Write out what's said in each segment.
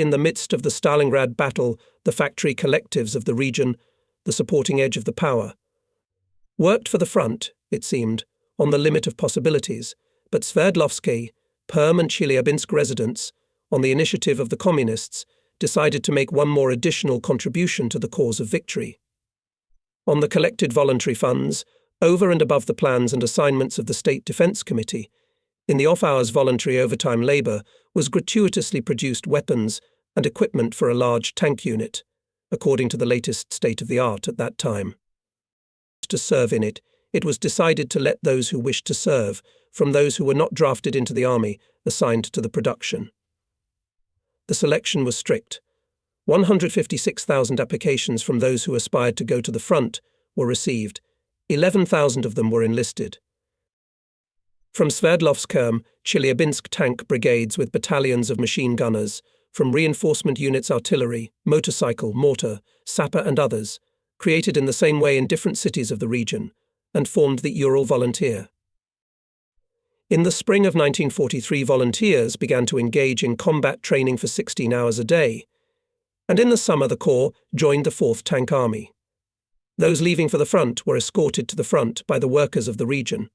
In the midst of the Stalingrad battle, the factory collectives of the region, the supporting edge of the power, worked for the front, it seemed, on the limit of possibilities, but Sverdlovsky, Perm and Chelyabinsk residents, on the initiative of the communists, decided to make one more additional contribution to the cause of victory. On the collected voluntary funds, over and above the plans and assignments of the State Defense Committee, in the off-hours voluntary overtime labor was gratuitously produced weapons and equipment for a large tank unit, according to the latest state of the art at that time. To serve in it, it was decided to let those who wished to serve, from those who were not drafted into the army, assigned to the production. The selection was strict. 156,000 applications from those who aspired to go to the front were received. 11,000 of them were enlisted. From Sverdlovsk, Chelyabinsk tank brigades with battalions of machine gunners, from reinforcement units artillery, motorcycle, mortar, sapper and others, created in the same way in different cities of the region, and formed the Ural Volunteer. In the spring of 1943, volunteers began to engage in combat training for 16 hours a day, and in the summer the Corps joined the 4th Tank Army. Those leaving for the front were escorted to the front by the workers of the region.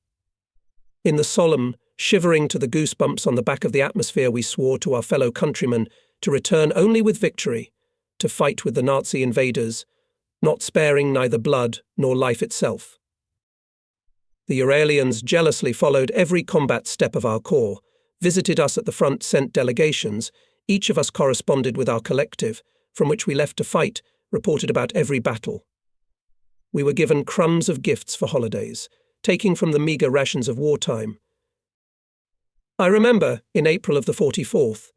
In the solemn, shivering to the goosebumps on the back of the atmosphere, we swore to our fellow countrymen to return only with victory, to fight with the Nazi invaders, not sparing neither blood nor life itself. The Uralians jealously followed every combat step of our corps, visited us at the front, sent delegations, each of us corresponded with our collective, from which we left to fight, reported about every battle. We were given crumbs of gifts for holidays, taking from the meagre rations of wartime. I remember, in April of the 44th,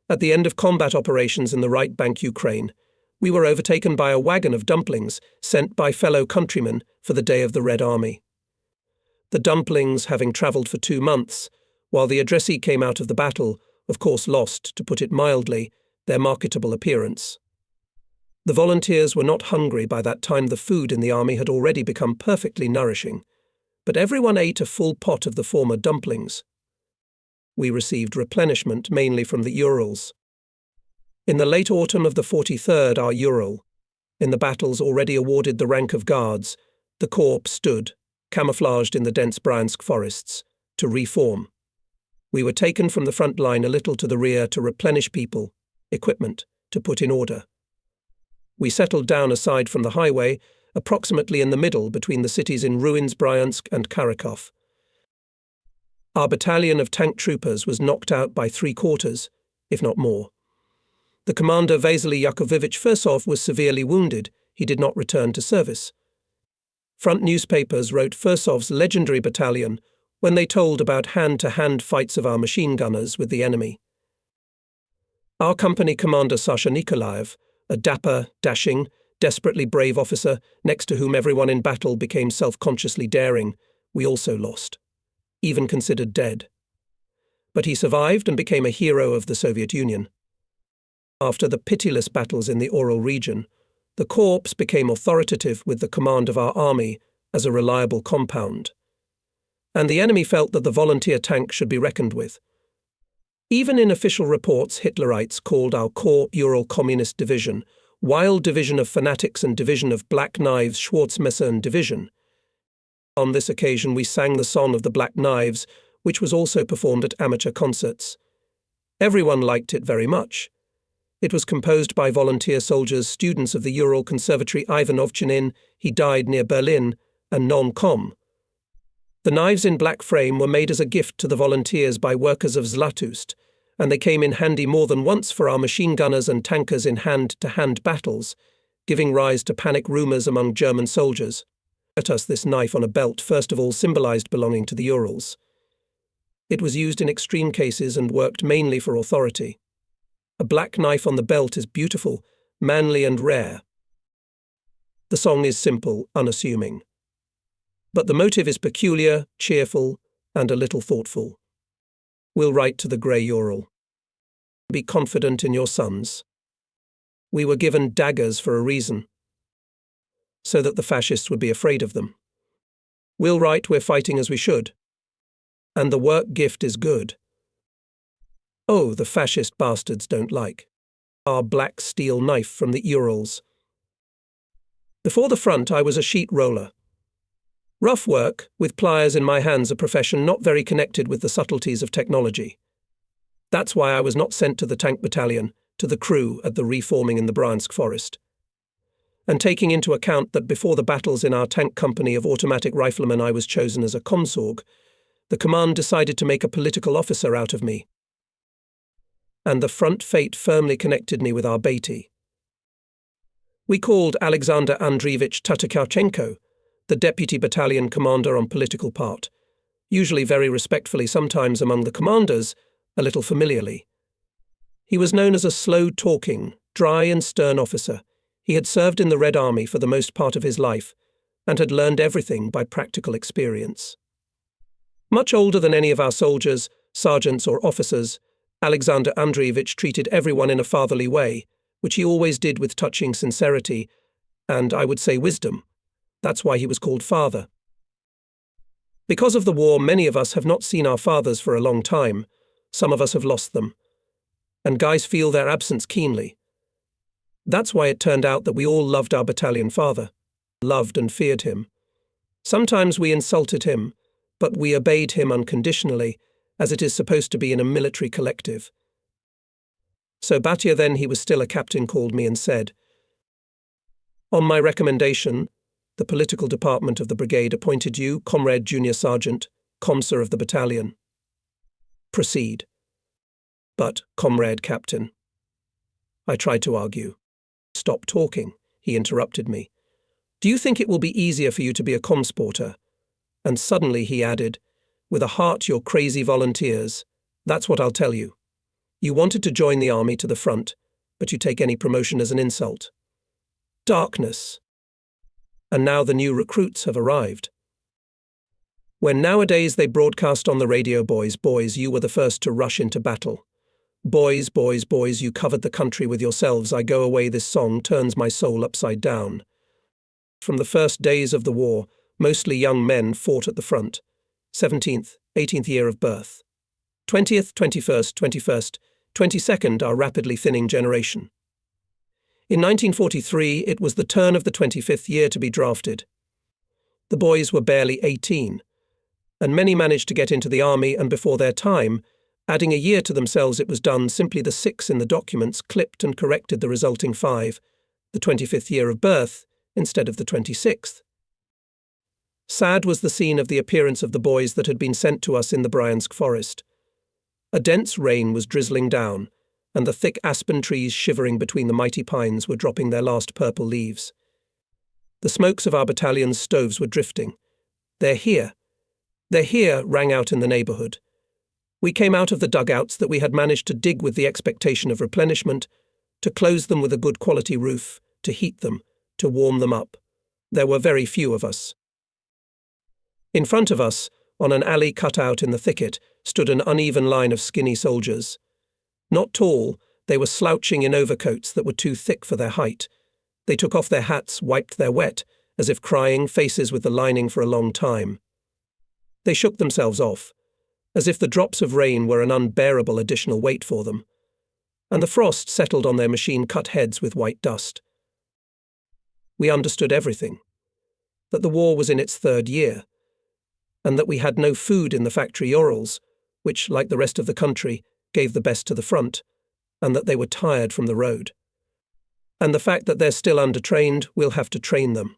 at the end of combat operations in the right bank Ukraine, we were overtaken by a wagon of dumplings sent by fellow countrymen for the Day of the Red Army. The dumplings, having travelled for 2 months, while the addressee came out of the battle, of course lost, to put it mildly, their marketable appearance. The volunteers were not hungry by that time. The food in the army had already become perfectly nourishing, but everyone ate a full pot of the former dumplings. We received replenishment mainly from the Urals. In the late autumn of the 43rd, our Ural, in the battles already awarded the rank of guards, the corps stood, camouflaged in the dense Bryansk forests, to reform. We were taken from the front line a little to the rear to replenish people, equipment, to put in order. We settled down aside from the highway, approximately in the middle between the cities in ruins Bryansk and Kharkov. Our battalion of tank troopers was knocked out by 3/4, if not more. The commander Vasily Yakovlevich Fursov was severely wounded. He did not return to service. Front newspapers wrote Fursov's legendary battalion when they told about hand-to-hand fights of our machine gunners with the enemy. Our company commander Sasha Nikolaev, a dapper, dashing, desperately brave officer, next to whom everyone in battle became self-consciously daring, we also lost, even considered dead. But he survived and became a hero of the Soviet Union. After the pitiless battles in the Ural region, the corps became authoritative with the command of our army as a reliable compound. And the enemy felt that the volunteer tank should be reckoned with. Even in official reports, Hitlerites called our corps Ural Communist Division, Wild Division of Fanatics and Division of Black Knives, Schwarzmesser and Division. On this occasion we sang the song of the Black Knives, which was also performed at amateur concerts. Everyone liked it very much. It was composed by volunteer soldiers, students of the Ural Conservatory Ivan Ovchinin, he died near Berlin, and Non-Com. The knives in black frame were made as a gift to the volunteers by workers of Zlatust, and they came in handy more than once for our machine gunners and tankers in hand-to-hand battles, giving rise to panic rumours among German soldiers. At us, this knife on a belt first of all symbolised belonging to the Urals. It was used in extreme cases and worked mainly for authority. A black knife on the belt is beautiful, manly and rare. The song is simple, unassuming. But the motive is peculiar, cheerful, and a little thoughtful. We'll write to the grey Ural. Be confident in your sons. We were given daggers for a reason, so that the fascists would be afraid of them. We'll write we're fighting as we should. And the work gift is good. Oh, the fascist bastards don't like. our black steel knife from the Urals. Before the front, I was a sheet roller. Rough work, with pliers in my hands, a profession not very connected with the subtleties of technology. That's why I was not sent to the tank battalion, to the crew at the reforming in the Bryansk forest. And taking into account that before the battles in our tank company of automatic riflemen I was chosen as a comsorg, the command decided to make a political officer out of me. And the front fate firmly connected me with our Beatty. We called Alexander Andreevich Tatarchenko, the deputy battalion commander on political part, usually very respectfully, sometimes among the commanders, a little familiarly. He was known as a slow-talking, dry and stern officer. He had served in the Red Army for the most part of his life and had learned everything by practical experience. Much older than any of our soldiers, sergeants or officers, Alexander Andreevich treated everyone in a fatherly way, which he always did with touching sincerity and, I would say, wisdom. That's why he was called Father. Because of the war, many of us have not seen our fathers for a long time. Some of us have lost them. And guys feel their absence keenly. That's why it turned out that we all loved our battalion father, loved and feared him. Sometimes we insulted him, but we obeyed him unconditionally, as it is supposed to be in a military collective. So Batya, then he was still a captain, called me and said, "On my recommendation, the political department of the brigade appointed you Comrade Junior Sergeant, Comsir of the battalion. Proceed." "But, Comrade Captain," I tried to argue. "Stop talking," he interrupted me. "Do you think it will be easier for you to be a comsporter?" And suddenly he added, "With a heart, you're crazy volunteers. That's what I'll tell you. You wanted to join the army to the front, but you take any promotion as an insult. Darkness. And now the new recruits have arrived. When nowadays they broadcast on the radio, boys, boys, you were the first to rush into battle. Boys, boys, boys, you covered the country with yourselves. I go away, this song turns my soul upside down." From the first days of the war, mostly young men fought at the front. 17th, 18th year of birth. 20th, 21st, 22nd, our rapidly thinning generation. In 1943, it was the turn of the 25th year to be drafted. The boys were barely 18, and many managed to get into the army, and before their time, adding a year to themselves, it was done. Simply the 6 in the documents clipped and corrected the resulting 5, the 25th year of birth, instead of the 26th. Sad was the scene of the appearance of the boys that had been sent to us in the Bryansk forest. A dense rain was drizzling down, and the thick aspen trees shivering between the mighty pines were dropping their last purple leaves. The smokes of our battalion's stoves were drifting. "They're here! They're here!" rang out in the neighbourhood. We came out of the dugouts that we had managed to dig with the expectation of replenishment, to close them with a good quality roof, to heat them, to warm them up. There were very few of us. In front of us, on an alley cut out in the thicket, stood an uneven line of skinny soldiers. Not tall, they were slouching in overcoats that were too thick for their height. They took off their hats, wiped their wet, as if crying, faces with the lining for a long time. They shook themselves off, as if the drops of rain were an unbearable additional weight for them, and the frost settled on their machine-cut heads with white dust. We understood everything, that the war was in its 3rd year, and that we had no food in the factory Urals, which, like the rest of the country, gave the best to the front, and that they were tired from the road. And the fact that they're still undertrained, we'll have to train them.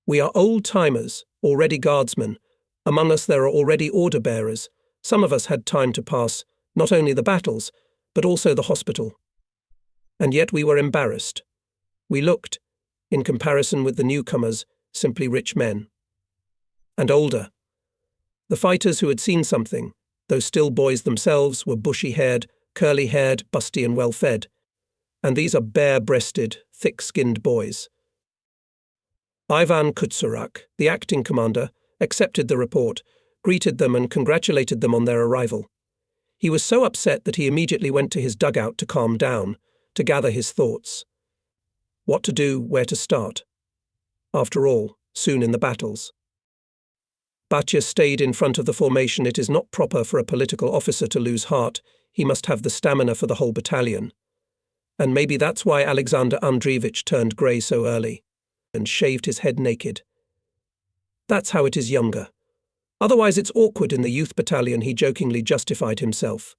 We are old-timers, already guardsmen. Among us there are already order-bearers. Some of us had time to pass not only the battles, but also the hospital. And yet we were embarrassed. We looked, in comparison with the newcomers, simply rich men. And older. The fighters who had seen something, though still boys themselves, were bushy-haired, curly-haired, busty and well-fed. And these are bare-breasted, thick-skinned boys. Ivan Kutsurak, the acting commander, accepted the report, greeted them and congratulated them on their arrival. He was so upset that he immediately went to his dugout to calm down, to gather his thoughts. What to do, where to start. After all, soon in the battles. Batya stayed in front of the formation. It is not proper for a political officer to lose heart. He must have the stamina for the whole battalion. And maybe that's why Alexander Andreevich turned grey so early and shaved his head naked. That's how it is younger. Otherwise it's awkward in the youth battalion, he jokingly justified himself.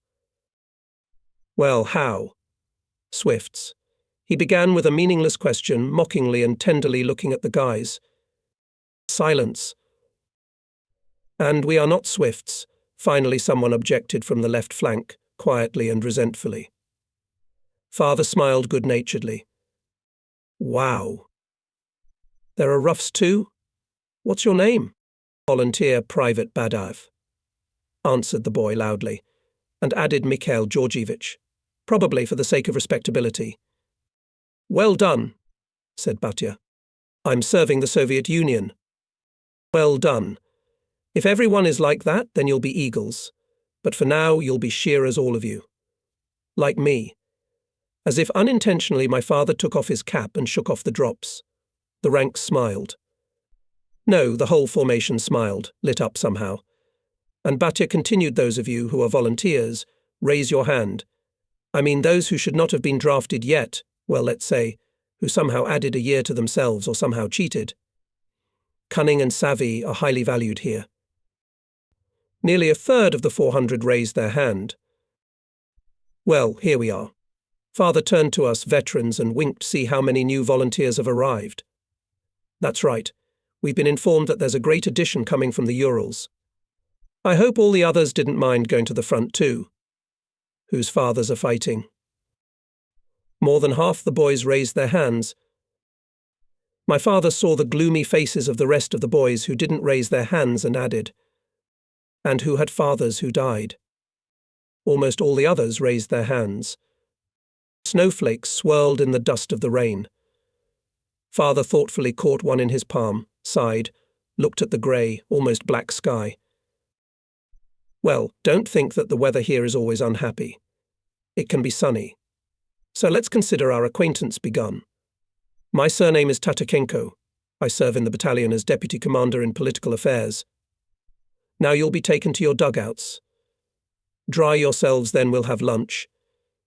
Well, how? Swifts. He began with a meaningless question, mockingly and tenderly looking at the guys. Silence. And we are not Swifts, finally someone objected from the left flank, quietly and resentfully. Father smiled good-naturedly. Wow. There are roughs too? What's your name? Volunteer Private Badav, answered the boy loudly, and added Mikhail Georgievich, probably for the sake of respectability. Well done, said Batya. I'm serving the Soviet Union. Well done. If everyone is like that, then you'll be eagles. But for now, you'll be shearers, all of you. Like me. As if unintentionally, my father took off his cap and shook off the drops. The ranks smiled. No, the whole formation smiled, lit up somehow. And Batya continued, those of you who are volunteers, raise your hand. I mean those who should not have been drafted yet, well, let's say, who somehow added a year to themselves or somehow cheated. Cunning and savvy are highly valued here. Nearly a third of the 400 raised their hand. Well, here we are. Father turned to us veterans and winked to see how many new volunteers have arrived. That's right. We've been informed that there's a great addition coming from the Urals. I hope all the others didn't mind going to the front too. Whose fathers are fighting? More than half the boys raised their hands. My father saw the gloomy faces of the rest of the boys who didn't raise their hands and added, and who had fathers who died. Almost all the others raised their hands. Snowflakes swirled in the dust of the rain. Father thoughtfully caught one in his palm, sighed, looked at the grey, almost black sky. Well, don't think that the weather here is always unhappy. It can be sunny. So let's consider our acquaintance begun. My surname is Tatakenko. I serve in the battalion as Deputy Commander in Political Affairs. Now you'll be taken to your dugouts. Dry yourselves, then we'll have lunch.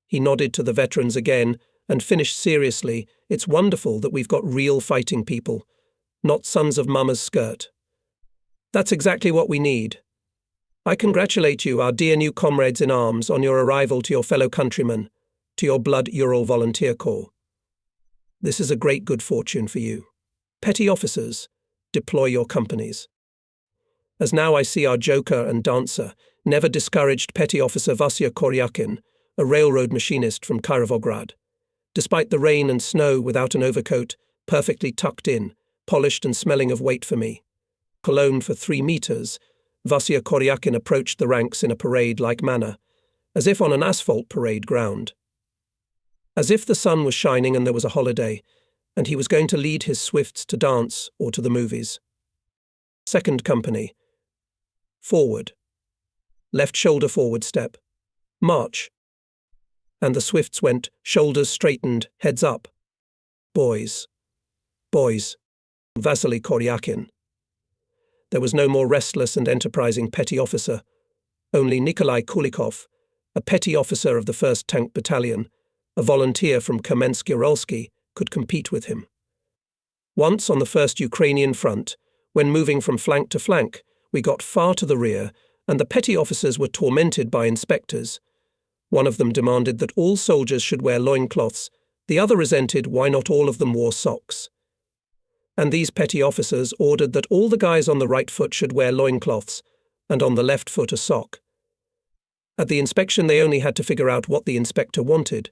He nodded to the veterans again and finished seriously. It's wonderful that we've got real fighting people, not sons of mama's skirt. That's exactly what we need. I congratulate you, our dear new comrades in arms, on your arrival to your fellow countrymen, to your Blood Ural Volunteer Corps. This is a great good fortune for you. Petty officers, deploy your companies. As now I see our joker and dancer, never discouraged Petty Officer Vasya Koryakin, a railroad machinist from Kirovograd. Despite the rain and snow, without an overcoat, perfectly tucked in, polished and smelling of weight for me. Cologne for 3 meters, Vasya Koryakin approached the ranks in a parade-like manner, as if on an asphalt parade ground. As if the sun was shining and there was a holiday, and he was going to lead his Swifts to dance or to the movies. Second company. Forward. Left shoulder forward step. March. And the Swifts went, shoulders straightened, heads up. Boys. Boys. Vasily Koryakin. There was no more restless and enterprising petty officer. Only Nikolai Kulikov, a petty officer of the 1st Tank Battalion, a volunteer from Kamensk-Uralsky, could compete with him. Once on the 1st Ukrainian front, when moving from flank to flank, we got far to the rear, and the petty officers were tormented by inspectors. One of them demanded that all soldiers should wear loincloths, the other resented why not all of them wore socks. And these petty officers ordered that all the guys on the right foot should wear loincloths, and on the left foot a sock. At the inspection they only had to figure out what the inspector wanted.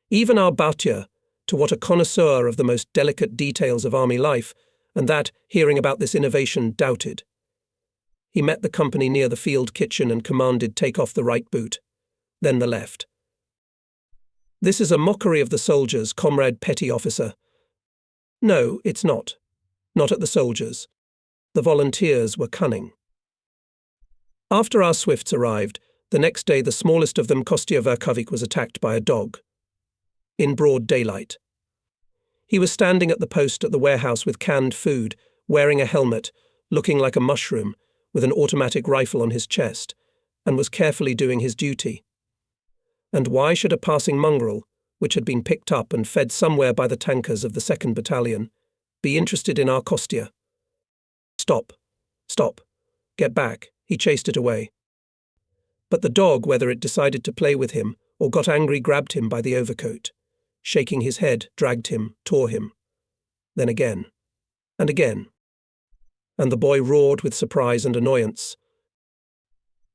Even our Batya, to what a connoisseur of the most delicate details of army life, and that, hearing about this innovation, doubted. He met the company near the field kitchen and commanded take off the right boot, then the left. This is a mockery of the soldiers, comrade petty officer. No, it's not. Not at the soldiers. The volunteers were cunning. After our Swifts arrived, the next day the smallest of them, Kostya Verkovik, was attacked by a dog. In broad daylight. He was standing at the post at the warehouse with canned food, wearing a helmet, looking like a mushroom, with an automatic rifle on his chest, and was carefully doing his duty. And why should a passing mongrel, which had been picked up and fed somewhere by the tankers of the 2nd Battalion, be interested in our Kostya? Stop. Stop. Get back. He chased it away. But the dog, whether it decided to play with him or got angry, grabbed him by the overcoat. Shaking his head, dragged him, tore him. Then again. And again. And the boy roared with surprise and annoyance.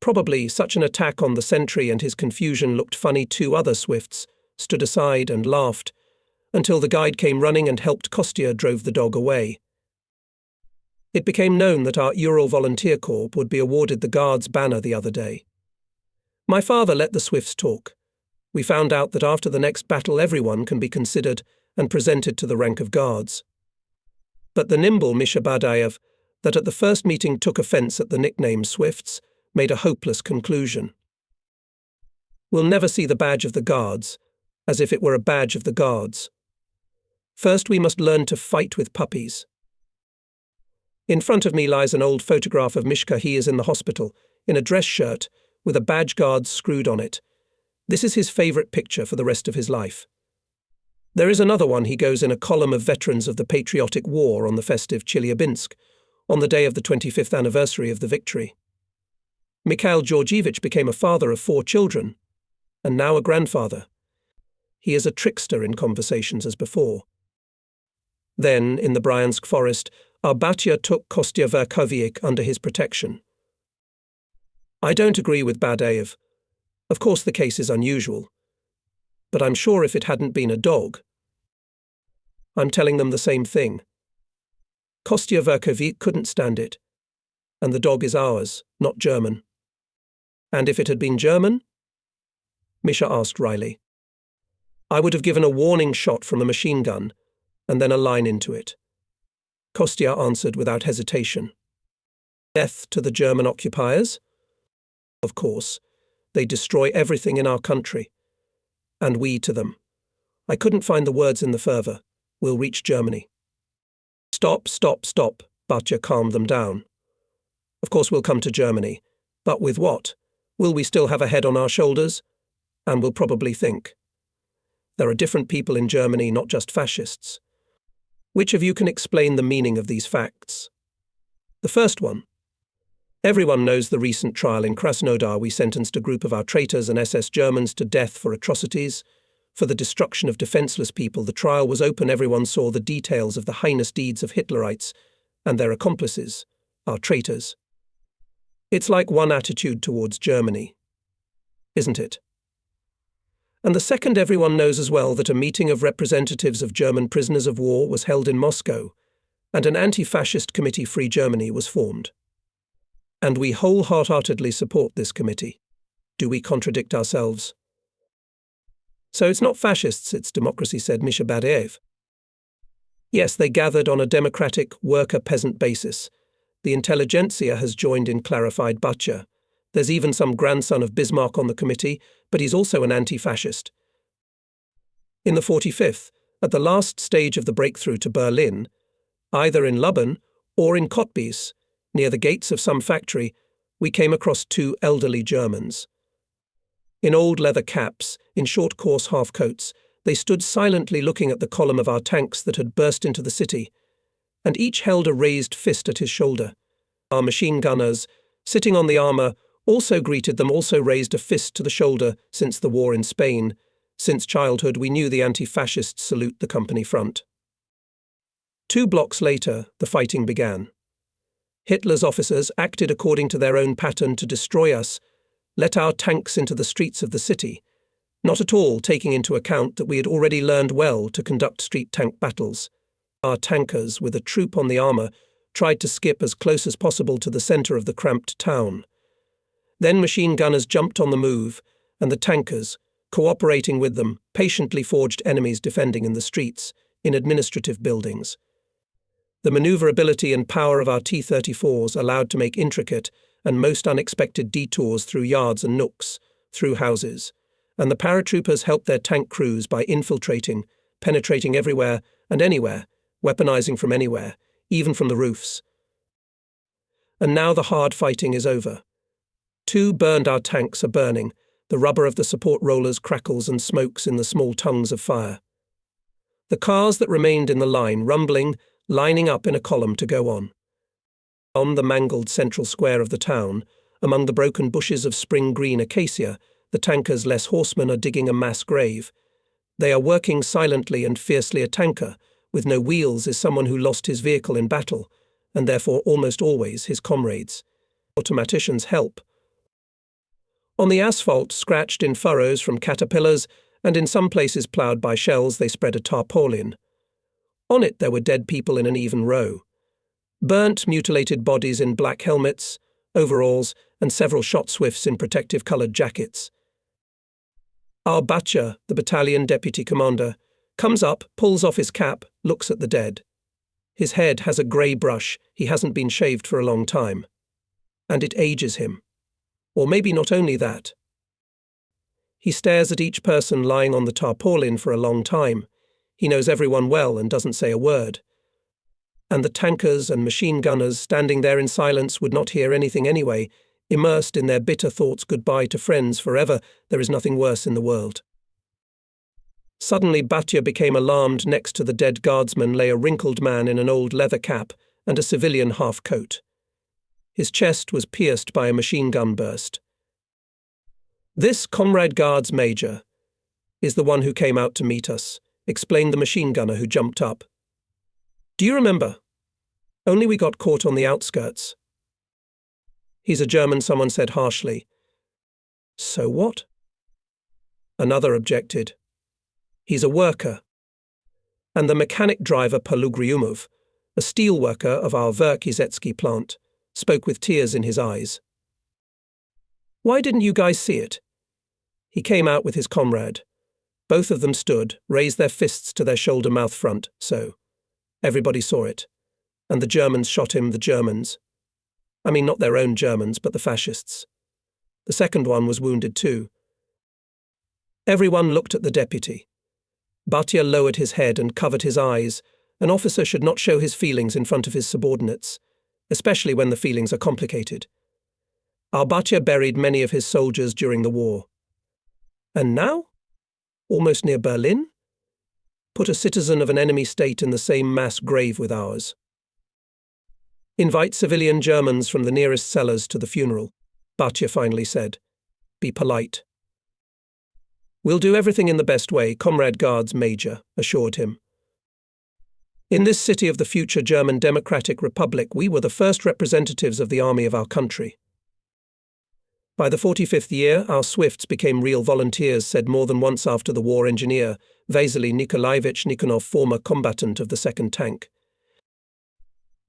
Probably such an attack on the sentry and his confusion looked funny. 2 other Swifts stood aside and laughed, until the guide came running and helped Kostya drove the dog away. It became known that our Ural Volunteer Corps would be awarded the Guards banner the other day. My father let the Swifts talk. We found out that after the next battle everyone can be considered and presented to the rank of Guards. But the nimble Misha Badaev, that at the first meeting took offence at the nickname Swifts, made a hopeless conclusion. We'll never see the badge of the Guards, as if it were a badge of the Guards. First we must learn to fight with puppies. In front of me lies an old photograph of Mishka. He is in the hospital, in a dress shirt, with a badge guard screwed on it. This is his favourite picture for the rest of his life. There is another one. He goes in a column of veterans of the Patriotic War on the festive Chelyabinsk, on the day of the 25th anniversary of the victory. Mikhail Georgievich became a father of 4 children, and now a grandfather. He is a trickster in conversations as before. Then, in the Bryansk forest, our Batya took Kostya Verkhovyik under his protection. I don't agree with Badaev. Of course the case is unusual. But I'm sure if it hadn't been a dog. I'm telling them the same thing. Kostya Verkhovyik couldn't stand it. And the dog is ours, not German. And if it had been German? Misha asked wryly. I would have given a warning shot from a machine gun, and then a line into it. Kostya answered without hesitation. Death to the German occupiers? Of course. They destroy everything in our country. And we to them. I couldn't find the words in the fervour. We'll reach Germany. Stop, stop, stop, Batya calmed them down. Of course we'll come to Germany. But with what? Will we still have a head on our shoulders? And we'll probably think. There are different people in Germany, not just fascists. Which of you can explain the meaning of these facts? The first one. Everyone knows the recent trial in Krasnodar. We sentenced a group of our traitors and SS Germans to death for atrocities, for the destruction of defenceless people. The trial was open. Everyone saw the details of the heinous deeds of Hitlerites and their accomplices, our traitors. It's like one attitude towards Germany, isn't it? And the second, everyone knows as well that a meeting of representatives of German prisoners of war was held in Moscow, and an anti-fascist committee, Free Germany, was formed. And we wholeheartedly support this committee. Do we contradict ourselves? So it's not fascists, it's democracy, said Misha Badaev. Yes, they gathered on a democratic worker-peasant basis. The intelligentsia has joined in, clarified Batya. There's even some grandson of Bismarck on the committee, but he's also an anti-fascist. In the 45th, at the last stage of the breakthrough to Berlin, either in Lublin or in Cottbus, near the gates of some factory, we came across 2 elderly Germans. In old leather caps, in short coarse half-coats, they stood silently looking at the column of our tanks that had burst into the city, and each held a raised fist at his shoulder. Our machine gunners, sitting on the armour, also greeted them, also raised a fist to the shoulder since the war in Spain. Since childhood we knew the anti-fascists salute the company front. 2 blocks later, the fighting began. Hitler's officers acted according to their own pattern to destroy us, let our tanks into the streets of the city, not at all taking into account that we had already learned well to conduct street tank battles. Our tankers, with a troop on the armour, tried to skip as close as possible to the centre of the cramped town. Then machine gunners jumped on the move, and the tankers, cooperating with them, patiently forged enemies defending in the streets, in administrative buildings. The manoeuvrability and power of our T-34s allowed to make intricate and most unexpected detours through yards and nooks, through houses, and the paratroopers helped their tank crews by infiltrating, penetrating everywhere and anywhere, weaponizing from anywhere, even from the roofs. And now the hard fighting is over. 2 burned our tanks are burning, The rubber of the support rollers crackles and smokes in the small tongues of fire. The cars that remained in the line, rumbling, lining up in a column to go on. On the mangled central square of the town, among the broken bushes of spring green acacia, the tanker's less horsemen are digging a mass grave. They are working silently and fiercely. A tanker, with no wheels, is someone who lost his vehicle in battle, and therefore almost always his comrades. Automaticians help. On the asphalt, scratched in furrows from caterpillars, and in some places ploughed by shells, they spread a tarpaulin. On it there were dead people in an even row. Burnt, mutilated bodies in black helmets, overalls, and several shot swifts in protective-coloured jackets. Our Batya, the battalion deputy commander, comes up, pulls off his cap, looks at the dead. His head has a grey brush, he hasn't been shaved for a long time. And it ages him. Or maybe not only that. He stares at each person lying on the tarpaulin for a long time. He knows everyone well and doesn't say a word. And the tankers and machine gunners standing there in silence would not hear anything anyway, immersed in their bitter thoughts goodbye to friends forever. There is nothing worse in the world. Suddenly Batya became alarmed. Next to the dead guardsman lay a wrinkled man in an old leather cap and a civilian half-coat. His chest was pierced by a machine gun burst. "This, Comrade Guards Major, is the one who came out to meet us," explained the machine gunner who jumped up. "Do you remember? Only we got caught on the outskirts." "He's a German," someone said harshly. "So what?" Another objected. "He's a worker." And the mechanic driver Palugriumov, a steel worker of our Verkizetsky plant, spoke with tears in his eyes. "Why didn't you guys see it?" He came out with his comrade. Both of them stood, raised their fists to their shoulder-mouth front, so. Everybody saw it. And the Germans shot him, the Germans. I mean, not their own Germans, but the fascists. The second one was wounded too. Everyone looked at the deputy. Batya lowered his head and covered his eyes. An officer should not show his feelings in front of his subordinates, especially when the feelings are complicated. Our Batya buried many of his soldiers during the war. And now? Almost near Berlin? Put a citizen of an enemy state in the same mass grave with ours. Invite civilian Germans from the nearest cellars to the funeral, Batya finally said. Be polite. We'll do everything in the best way, Comrade Guards Major assured him. In this city of the future German Democratic Republic, we were the first representatives of the army of our country. By the 45th year, our Swifts became real volunteers, said more than once after the war engineer, Vasily Nikolaevich Nikonov, former combatant of the 2nd Tank.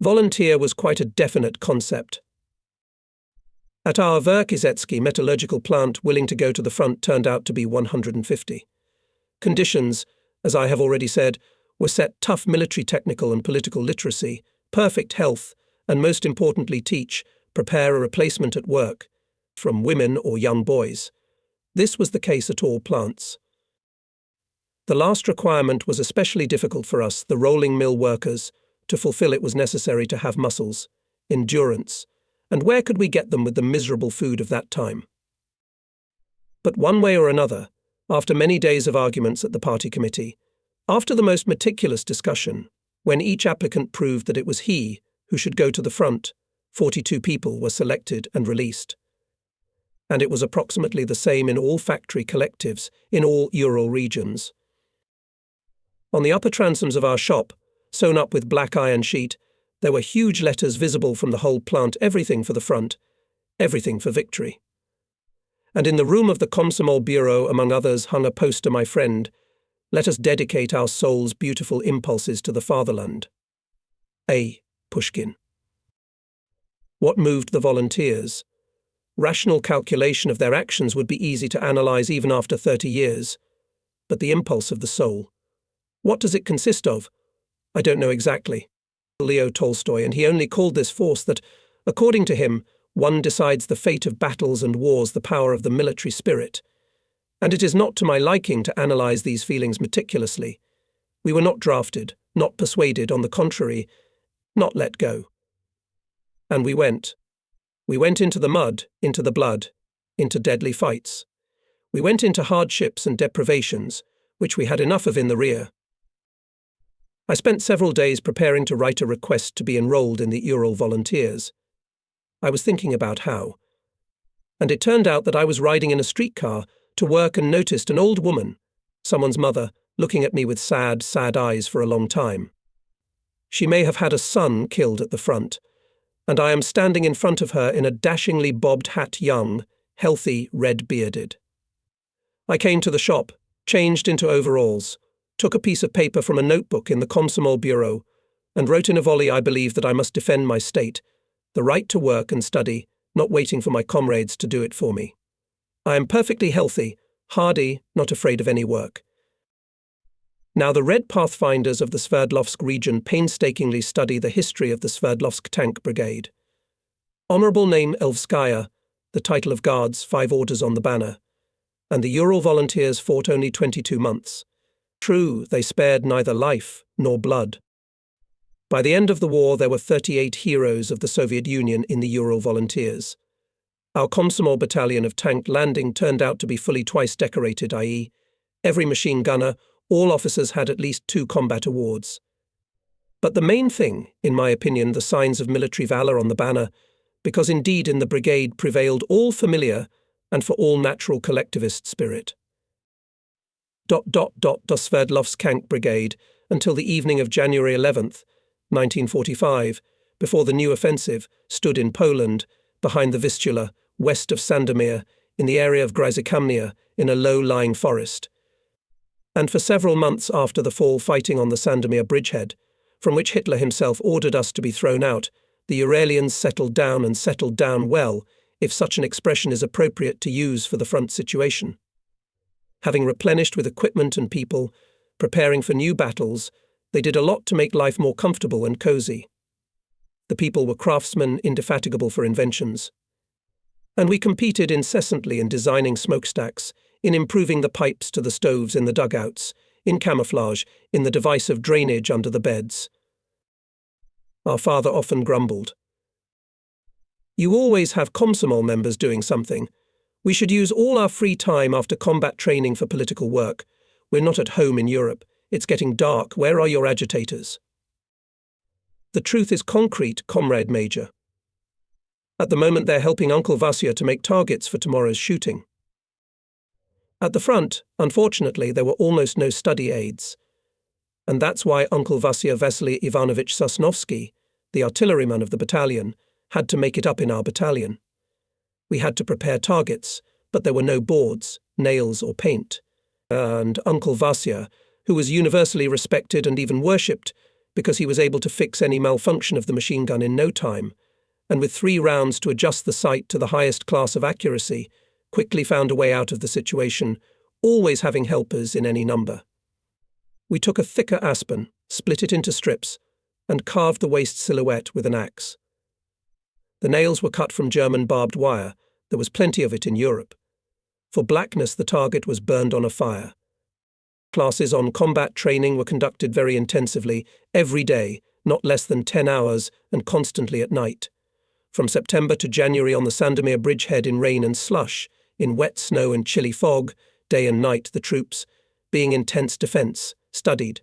Volunteer was quite a definite concept. At our Verkizetsky metallurgical plant, willing to go to the front turned out to be 150. Conditions, as I have already said, were set: tough military technical and political literacy, perfect health, and most importantly prepare a replacement at work, from women or young boys. This was the case at all plants. The last requirement was especially difficult for us, the rolling mill workers. To fulfill it was necessary to have muscles, endurance, and where could we get them with the miserable food of that time? But one way or another, after many days of arguments at the party committee, after the most meticulous discussion, when each applicant proved that it was he who should go to the front, 42 people were selected and released. And it was approximately the same in all factory collectives, in all Ural regions. On the upper transoms of our shop, sewn up with black iron sheet, there were huge letters visible from the whole plant: everything for the front, everything for victory. And in the room of the Komsomol Bureau, among others, hung a poster, my friend, let us dedicate our souls' beautiful impulses to the fatherland. A. Pushkin. What moved the volunteers? Rational calculation of their actions would be easy to analyze even after 30 years. But the impulse of the soul. What does it consist of? I don't know exactly. Leo Tolstoy, and he only called this force that, according to him, one decides the fate of battles and wars, the power of the military spirit. And it is not to my liking to analyze these feelings meticulously. We were not drafted, not persuaded, on the contrary, not let go. And we went. We went into the mud, into the blood, into deadly fights. We went into hardships and deprivations, which we had enough of in the rear. I spent several days preparing to write a request to be enrolled in the Ural Volunteers. I was thinking about how. And it turned out that I was riding in a streetcar to work and noticed an old woman, someone's mother, looking at me with sad, sad eyes for a long time. She may have had a son killed at the front, and I am standing in front of her in a dashingly bobbed hat, young, healthy, red-bearded. I came to the shop, changed into overalls, took a piece of paper from a notebook in the Komsomol bureau, and wrote in a volley I believed that I must defend my state, the right to work and study, not waiting for my comrades to do it for me. I am perfectly healthy, hardy, not afraid of any work. Now the Red Pathfinders of the Sverdlovsk region painstakingly study the history of the Sverdlovsk Tank Brigade. Honorable name Elvskaya, the title of Guards, 5 orders on the banner, and the Ural Volunteers fought only 22 months. True, they spared neither life nor blood. By the end of the war, there were 38 heroes of the Soviet Union in the Ural Volunteers. Our Komsomol battalion of tanked landing turned out to be fully twice decorated, i.e., every machine gunner, all officers had at least 2 combat awards. But the main thing, in my opinion, the signs of military valor on the banner, because indeed in the brigade prevailed all familiar and for all natural collectivist spirit. The Sverdlovsk Tank Brigade until the evening of January 11th, 1945, before the new offensive, stood in Poland, behind the Vistula, west of Sandomir, in the area of Gryzykamnia, in a low-lying forest. And for several months after the fall fighting on the Sandomir bridgehead, from which Hitler himself ordered us to be thrown out, the Uralians settled down well, if such an expression is appropriate to use for the front situation. Having replenished with equipment and people, preparing for new battles, they did a lot to make life more comfortable and cozy. The people were craftsmen indefatigable for inventions. And we competed incessantly in designing smokestacks, in improving the pipes to the stoves in the dugouts, in camouflage, in the device of drainage under the beds. Our father often grumbled. You always have Komsomol members doing something. We should use all our free time after combat training for political work. We're not at home in Europe. It's getting dark. Where are your agitators? The truth is concrete, Comrade Major. At the moment they're helping Uncle Vasya to make targets for tomorrow's shooting. At the front, unfortunately, there were almost no study aids. And that's why Uncle Vasya Vasily Ivanovich Sosnovsky, the artilleryman of the battalion, had to make it up in our battalion. We had to prepare targets, but there were no boards, nails or paint. And Uncle Vasya, who was universally respected and even worshipped because he was able to fix any malfunction of the machine gun in no time, and with 3 rounds to adjust the sight to the highest class of accuracy, quickly found a way out of the situation, always having helpers in any number. We took a thicker aspen, split it into strips, and carved the waist silhouette with an axe. The nails were cut from German barbed wire. There was plenty of it in Europe. For blackness, the target was burned on a fire. Classes on combat training were conducted very intensively, every day, not less than 10 hours, and constantly at night. From September to January on the Sandomir bridgehead in rain and slush, in wet snow and chilly fog, day and night the troops, being in tense defence, studied.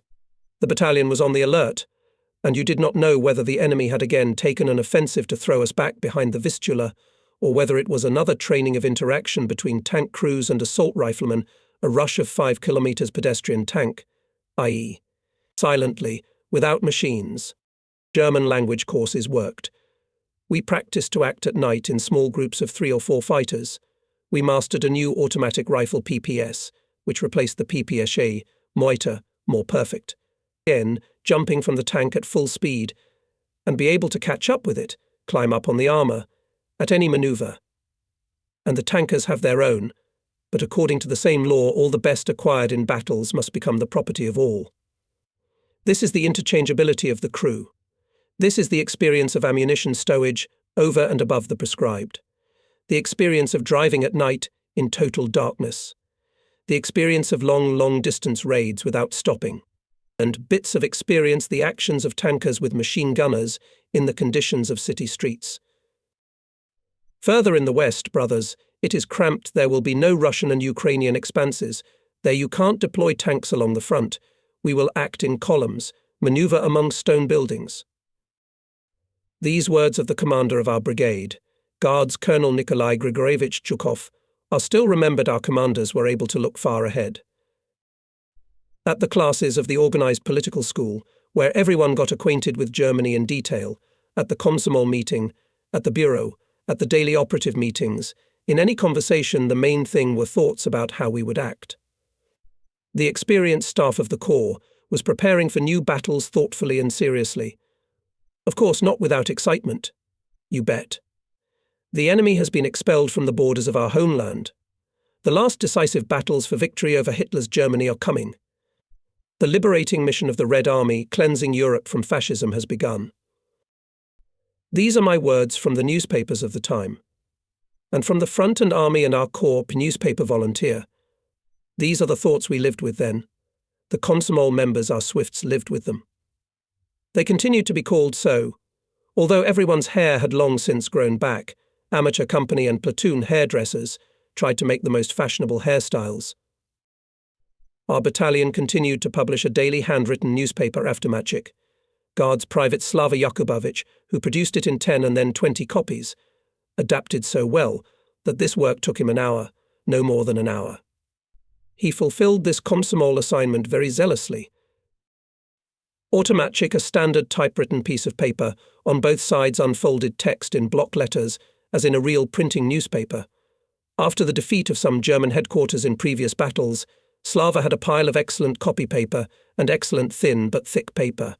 The battalion was on the alert, and you did not know whether the enemy had again taken an offensive to throw us back behind the Vistula, or whether it was another training of interaction between tank crews and assault riflemen, a rush of 5 kilometers pedestrian tank, i.e., silently, without machines. German language courses worked. We practiced to act at night in small groups of 3 or 4 fighters. We mastered a new automatic rifle PPS, which replaced the PPSA, Moita, more perfect. Again, jumping from the tank at full speed, and be able to catch up with it, climb up on the armour, at any manoeuvre. And the tankers have their own, but according to the same law, all the best acquired in battles must become the property of all. This is the interchangeability of the crew. This is the experience of ammunition stowage over and above the prescribed. The experience of driving at night in total darkness. The experience of long distance raids without stopping. And bits of experience the actions of tankers with machine gunners in the conditions of city streets. Further in the west, brothers, It is cramped, there will be no Russian and Ukrainian expanses. There you can't deploy tanks along the front. We will act in columns, maneuver among stone buildings. These words of the commander of our brigade, Guards Colonel Nikolai Grigorievich Zhukov, are still remembered. Our commanders were able to look far ahead. At the classes of the organized political school, where everyone got acquainted with Germany in detail, at the Komsomol meeting, at the bureau, at the daily operative meetings, in any conversation the main thing were thoughts about how we would act. The experienced staff of the Corps was preparing for new battles thoughtfully and seriously. Of course, not without excitement. You bet. The enemy has been expelled from the borders of our homeland. The last decisive battles for victory over Hitler's Germany are coming. The liberating mission of the Red Army, cleansing Europe from fascism, has begun. These are my words from the newspapers of the time. And from the front and army and our Corps newspaper volunteer. These are the thoughts we lived with then. The Komsomol members, our Swifts, lived with them. They continued to be called so, although everyone's hair had long since grown back. Amateur company and platoon hairdressers tried to make the most fashionable hairstyles. Our battalion continued to publish a daily handwritten newspaper, Aftermatchik. Guards Private Slava Yakubovich, who produced it in 10 and then 20 copies, adapted so well that this work took him an hour, no more than an hour. He fulfilled this Komsomol assignment very zealously. Automatchik, a standard typewritten piece of paper, on both sides unfolded text in block letters, as in a real printing newspaper. After the defeat of some German headquarters in previous battles, Slava had a pile of excellent copy paper and excellent thin but thick paper.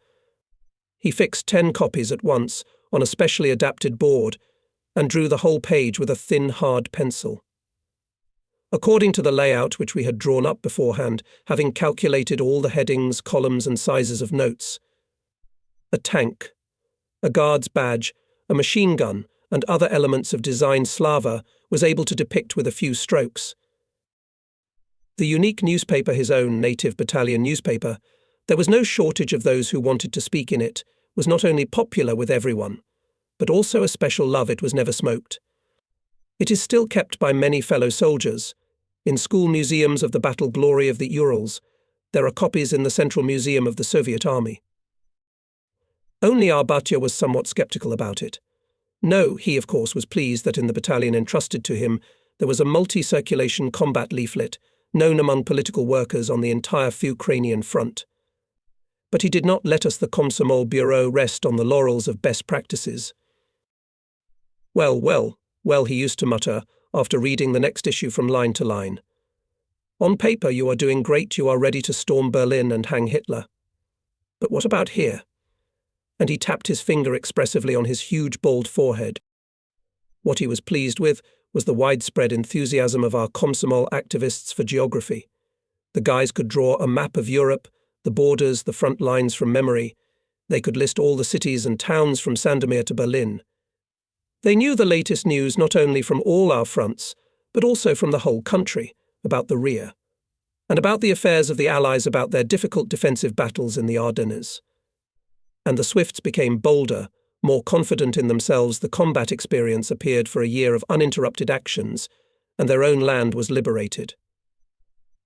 He fixed 10 copies at once on a specially adapted board and drew the whole page with a thin, hard pencil. According to the layout which we had drawn up beforehand, having calculated all the headings, columns and sizes of notes. A tank, a guard's badge, a machine gun, and other elements of design Slava was able to depict with a few strokes. The unique newspaper, his own native battalion newspaper, there was no shortage of those who wanted to speak in it, was not only popular with everyone, but also a special love. It was never smoked. It is still kept by many fellow soldiers. In school museums of the battle glory of the Urals, there are copies in the Central Museum of the Soviet Army. Only our Batya was somewhat skeptical about it. No, he of course was pleased that in the battalion entrusted to him there was a multi-circulation combat leaflet known among political workers on the entire Ukrainian front. But he did not let us, the Komsomol Bureau, rest on the laurels of best practices. Well, he used to mutter, after reading the next issue from line to line. On paper you are doing great, you are ready to storm Berlin and hang Hitler. But what about here? And he tapped his finger expressively on his huge bald forehead. What he was pleased with was the widespread enthusiasm of our Komsomol activists for geography. The guys could draw a map of Europe, the borders, the front lines from memory. They could list all the cities and towns from Sandomir to Berlin. They knew the latest news not only from all our fronts, but also from the whole country, about the rear, and about the affairs of the Allies, about their difficult defensive battles in the Ardennes. And the Swifts became bolder, more confident in themselves. The combat experience appeared for a year of uninterrupted actions, and their own land was liberated.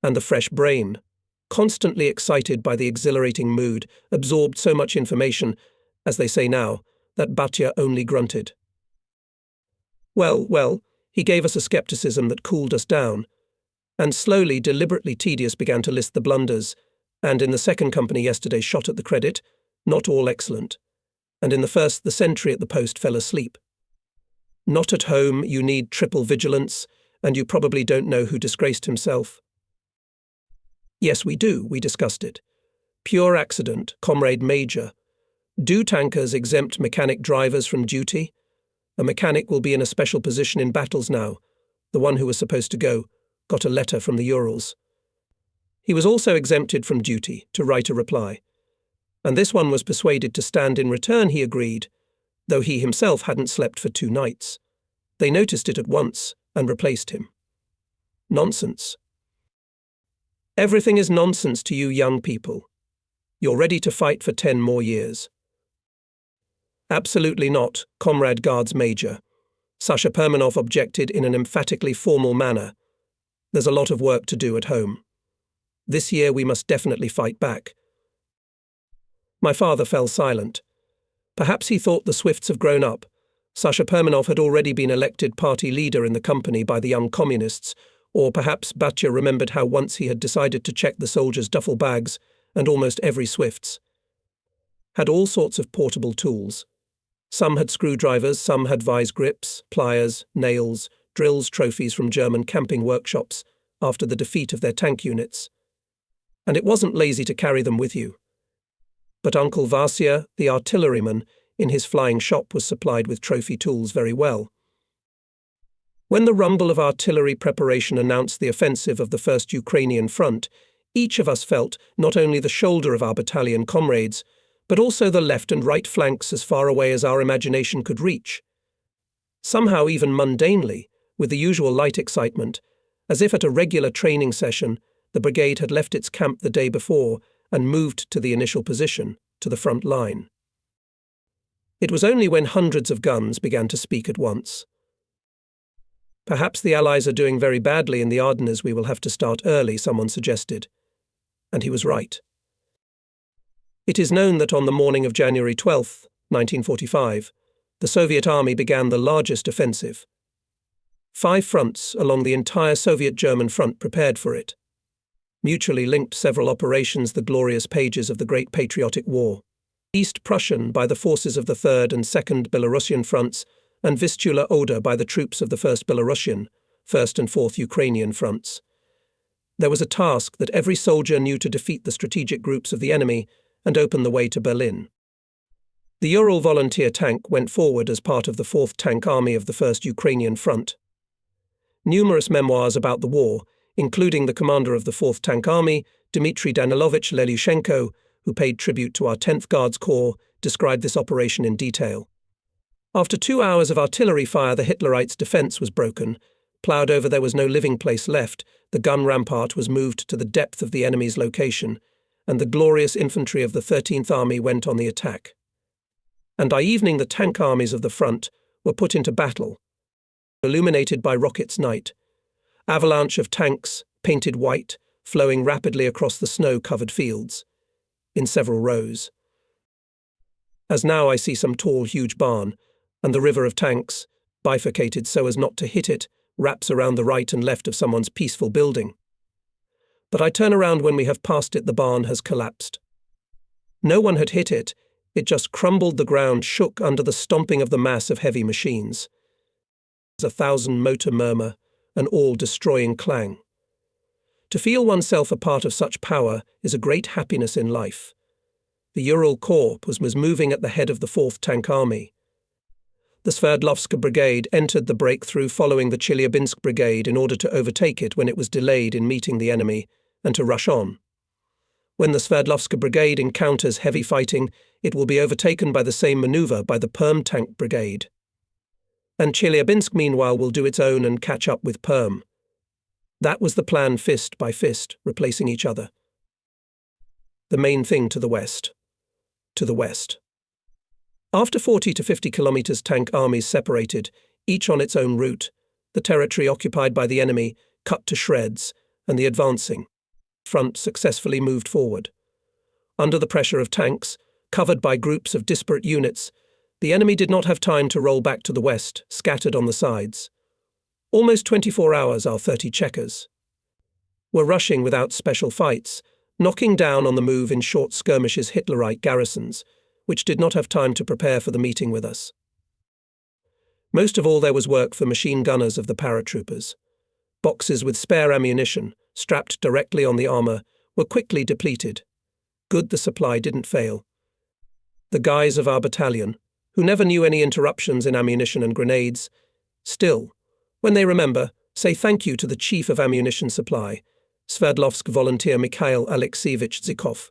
And the fresh brain, constantly excited by the exhilarating mood, absorbed so much information, as they say now, that Batya only grunted. Well, he gave us a skepticism that cooled us down, and slowly, deliberately tedious, began to list the blunders, and in the second company yesterday shot at the credit, not all excellent, and in the first the sentry at the post fell asleep. Not at home, you need triple vigilance, and you probably don't know who disgraced himself. Yes, we do, we discussed it. Pure accident, Comrade Major. Do tankers exempt mechanic drivers from duty? A mechanic will be in a special position in battles now. The one who was supposed to go got a letter from the Urals. He was also exempted from duty to write a reply. And this one was persuaded to stand in return, he agreed, though he himself hadn't slept for 2 nights. They noticed it at once and replaced him. Nonsense. Everything is nonsense to you young people. You're ready to fight for 10 more years. Absolutely not, Comrade Guards Major. Sasha Permanov objected in an emphatically formal manner. There's a lot of work to do at home. This year we must definitely fight back. My father fell silent. Perhaps he thought the Swifts have grown up. Sasha Permanov had already been elected party leader in the company by the young communists, or perhaps Batya remembered how once he had decided to check the soldiers' duffel bags, and almost every Swifts had all sorts of portable tools. Some had screwdrivers, some had vise grips, pliers, nails, drills, trophies from German camping workshops after the defeat of their tank units. And it wasn't lazy to carry them with you. But Uncle Vasya, the artilleryman, in his flying shop was supplied with trophy tools very well. When the rumble of artillery preparation announced the offensive of the First Ukrainian Front, each of us felt not only the shoulder of our battalion comrades, but also the left and right flanks as far away as our imagination could reach. Somehow even mundanely, with the usual light excitement, as if at a regular training session, the brigade had left its camp the day before and moved to the initial position, to the front line. It was only when hundreds of guns began to speak at once. Perhaps the Allies are doing very badly in the Ardennes, we will have to start early, someone suggested. And he was right. It is known that on the morning of January 12, 1945, the Soviet army began the largest offensive. 5 fronts along the entire Soviet-German front prepared for it. Mutually linked several operations, the glorious pages of the Great Patriotic War. East Prussian by the forces of the 3rd and 2nd Belarusian fronts, and Vistula Oder by the troops of the 1st Belarusian, 1st and 4th Ukrainian fronts. There was a task that every soldier knew to defeat the strategic groups of the enemy and open the way to Berlin. The Ural Volunteer Tank went forward as part of the 4th Tank Army of the 1st Ukrainian Front. Numerous memoirs about the war, including the commander of the 4th Tank Army, Dmitry Danilovich Lelushenko, who paid tribute to our 10th Guards Corps, described this operation in detail. After 2 hours of artillery fire, the Hitlerites' defence was broken. Ploughed over, there was no living place left. The gun rampart was moved to the depth of the enemy's location, and the glorious infantry of the 13th Army went on the attack. And by evening the tank armies of the front were put into battle, illuminated by rockets' night. Avalanche of tanks, painted white, flowing rapidly across the snow-covered fields, in several rows. As now I see some tall, huge barn, and the river of tanks, bifurcated so as not to hit it, wraps around the right and left of someone's peaceful building. But I turn around when we have passed it, the barn has collapsed. No one had hit it, it just crumbled, the ground shook under the stomping of the mass of heavy machines. There's 1,000 motor murmur, an all-destroying clang. To feel oneself a part of such power is a great happiness in life. The Ural Corps was moving at the head of the 4th Tank Army. The Sverdlovsk Brigade entered the breakthrough following the Chelyabinsk Brigade in order to overtake it when it was delayed in meeting the enemy, and to rush on. When the Sverdlovsk Brigade encounters heavy fighting, it will be overtaken by the same maneuver by the Perm Tank Brigade. And Chelyabinsk, meanwhile, will do its own and catch up with Perm. That was the plan, fist by fist, replacing each other. The main thing to the west. To the west. After 40 to 50 kilometers, tank armies separated, each on its own route, the territory occupied by the enemy cut to shreds, and the advancing front successfully moved forward. Under the pressure of tanks, covered by groups of disparate units, the enemy did not have time to roll back to the west, scattered on the sides. Almost 24 hours, our 30 checkers were rushing without special fights, knocking down on the move in short skirmishes Hitlerite garrisons, which did not have time to prepare for the meeting with us. Most of all, there was work for machine gunners of the paratroopers. Boxes with spare ammunition, strapped directly on the armour, were quickly depleted. Good the supply didn't fail. The guys of our battalion, who never knew any interruptions in ammunition and grenades, still, when they remember, say thank you to the Chief of Ammunition Supply, Sverdlovsk volunteer Mikhail Alexeyevich Zhykov.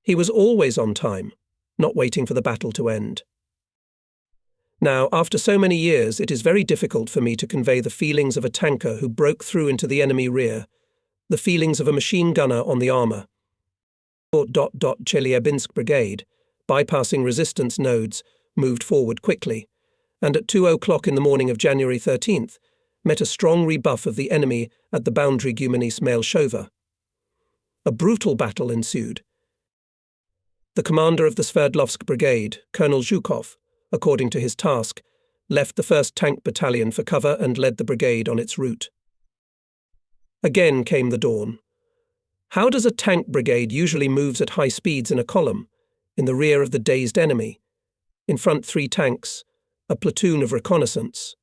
He was always on time, not waiting for the battle to end. Now, after so many years, it is very difficult for me to convey the feelings of a tanker who broke through into the enemy rear, the feelings of a machine gunner on the armour. Chelyabinsk Brigade, bypassing resistance nodes, moved forward quickly, and at 2 o'clock in the morning of January 13th, met a strong rebuff of the enemy at the boundary Gumanis-Maleshova. A brutal battle ensued. The commander of the Sverdlovsk Brigade, Colonel Zhukov, according to his task, left the 1st Tank Battalion for cover and led the brigade on its route. Again came the dawn. How does a tank brigade usually moves at high speeds in a column, in the rear of the dazed enemy? In front 3 tanks, a platoon of reconnaissance.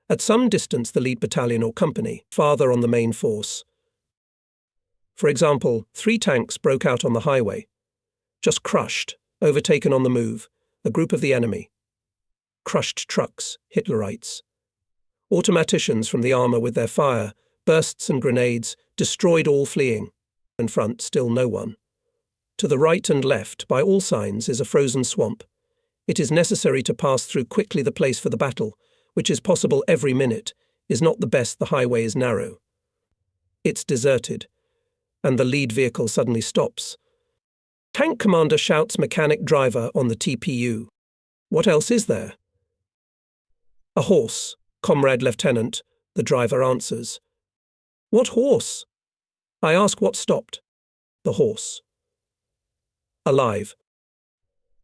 At some distance the lead battalion or company, farther on the main force. For example, 3 tanks broke out on the highway. Just crushed, overtaken on the move, a group of the enemy. Crushed trucks, Hitlerites. Automaticians from the armour with their fire, bursts and grenades, destroyed all fleeing. In front, still no one. To the right and left, by all signs, is a frozen swamp. It is necessary to pass through quickly. The place for the battle, which is possible every minute, is not the best. The highway is narrow. It's deserted, and the lead vehicle suddenly stops. Tank commander shouts mechanic driver on the TPU. What else is there? A horse, comrade lieutenant, the driver answers. What horse? I ask what stopped. The horse. Alive.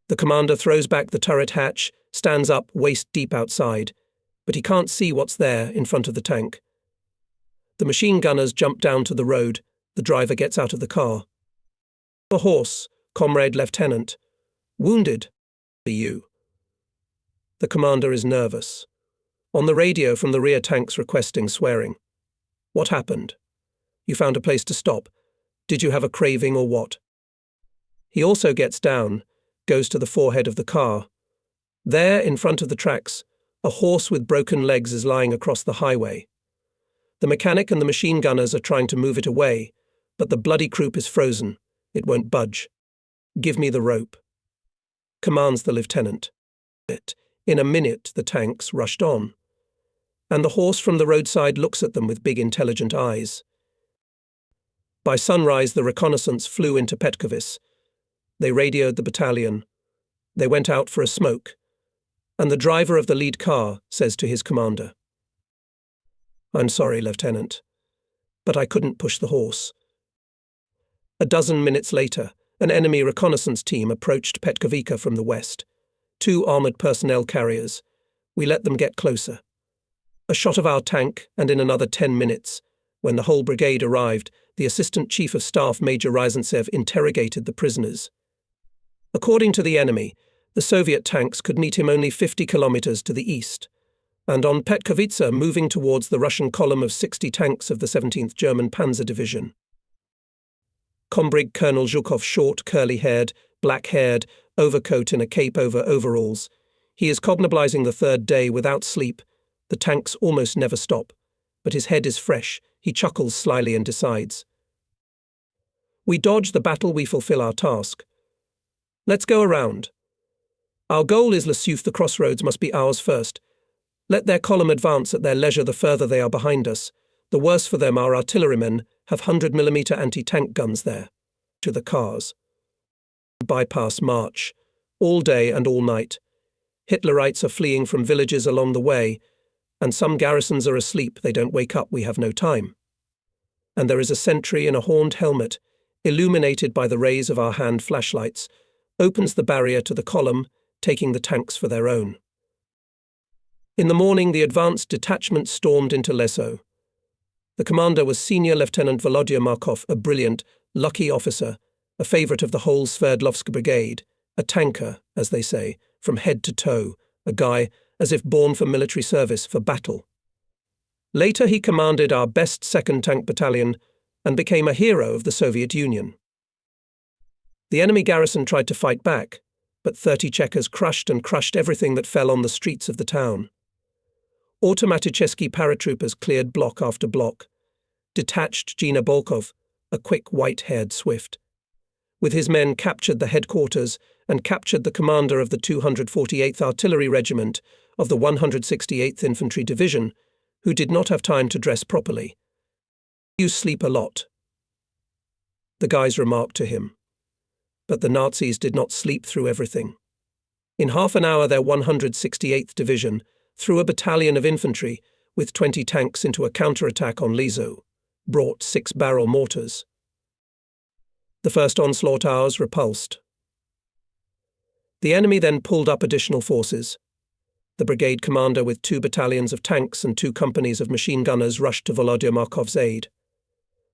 The commander throws back the turret hatch, stands up waist deep outside, but he can't see what's there in front of the tank. The machine gunners jump down to the road. The driver gets out of the car. The horse, comrade lieutenant. Wounded. You. The commander is nervous. On the radio from the rear tanks requesting swearing. What happened? You found a place to stop. Did you have a craving or what? He also gets down, goes to the forehead of the car. There, in front of the tracks, a horse with broken legs is lying across the highway. The mechanic and the machine gunners are trying to move it away, but the bloody croup is frozen. It won't budge. Give me the rope, commands the lieutenant. In a minute, the tanks rushed on, and the horse from the roadside looks at them with big intelligent eyes. By sunrise, the reconnaissance flew into Petkovice. They radioed the battalion. They went out for a smoke, and the driver of the lead car says to his commander, I'm sorry, Lieutenant, but I couldn't push the horse. A dozen minutes later, an enemy reconnaissance team approached Petkovica from the west. 2 armoured personnel carriers. We let them get closer. A shot of our tank, and in another 10 minutes, when the whole brigade arrived, the Assistant Chief of Staff Major Ryzantsev interrogated the prisoners. According to the enemy, the Soviet tanks could meet him only 50 kilometers to the east, and on Petkovica moving towards the Russian column of 60 tanks of the 17th German Panzer Division. Combrig Colonel Zhukov, short, curly-haired, black-haired, overcoat and a cape over overalls. He is cognobilizing the 3rd day without sleep. The tanks almost never stop, but his head is fresh. He chuckles slyly and decides. We dodge the battle, we fulfill our task. Let's go around. Our goal is Loussouf. The crossroads must be ours first. Let their column advance at their leisure. The further they are behind us, the worse for them. Our artillerymen have 100mm anti-tank guns there. To the cars. Bypass march. All day and all night. Hitlerites are fleeing from villages along the way, and some garrisons are asleep. They don't wake up. We have no time. And there is a sentry in a horned helmet, illuminated by the rays of our hand flashlights, opens the barrier to the column, taking the tanks for their own. In the morning, the advanced detachment stormed into Leso. The commander was Senior Lieutenant Volodya Markov, a brilliant, lucky officer, a favourite of the whole Sverdlovsk Brigade, a tanker, as they say, from head to toe, a guy as if born for military service, for battle. Later he commanded our best 2nd Tank Battalion and became a hero of the Soviet Union. The enemy garrison tried to fight back, but 30 Chekars crushed everything that fell on the streets of the town. Automaticheski paratroopers cleared block after block. Detached Gina Bolkov, a quick white-haired swift, with his men captured the headquarters and captured the commander of the 248th Artillery Regiment of the 168th Infantry Division, who did not have time to dress properly. You sleep a lot, the guys remarked to him. But the Nazis did not sleep through everything. In half an hour, their 168th Division threw a battalion of infantry with 20 tanks into a counterattack on Liso, brought 6-barrel mortars. The first onslaught ours repulsed. The enemy then pulled up additional forces. The brigade commander with 2 battalions of tanks and 2 companies of machine gunners rushed to Volodya Markov's aid.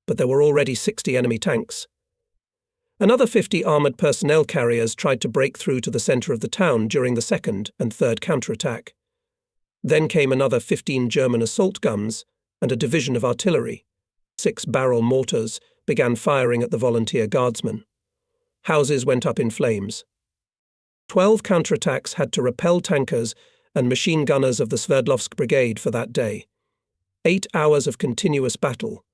But there were already 60 enemy tanks. Another 50 armoured personnel carriers tried to break through to the centre of the town during the second and third counterattack. Then came another 15 German assault guns and a division of artillery. 6-barrel mortars began firing at the volunteer guardsmen. Houses went up in flames. 12 counterattacks had to repel tankers and machine gunners of the Sverdlovsk Brigade for that day. 8 hours of continuous battle.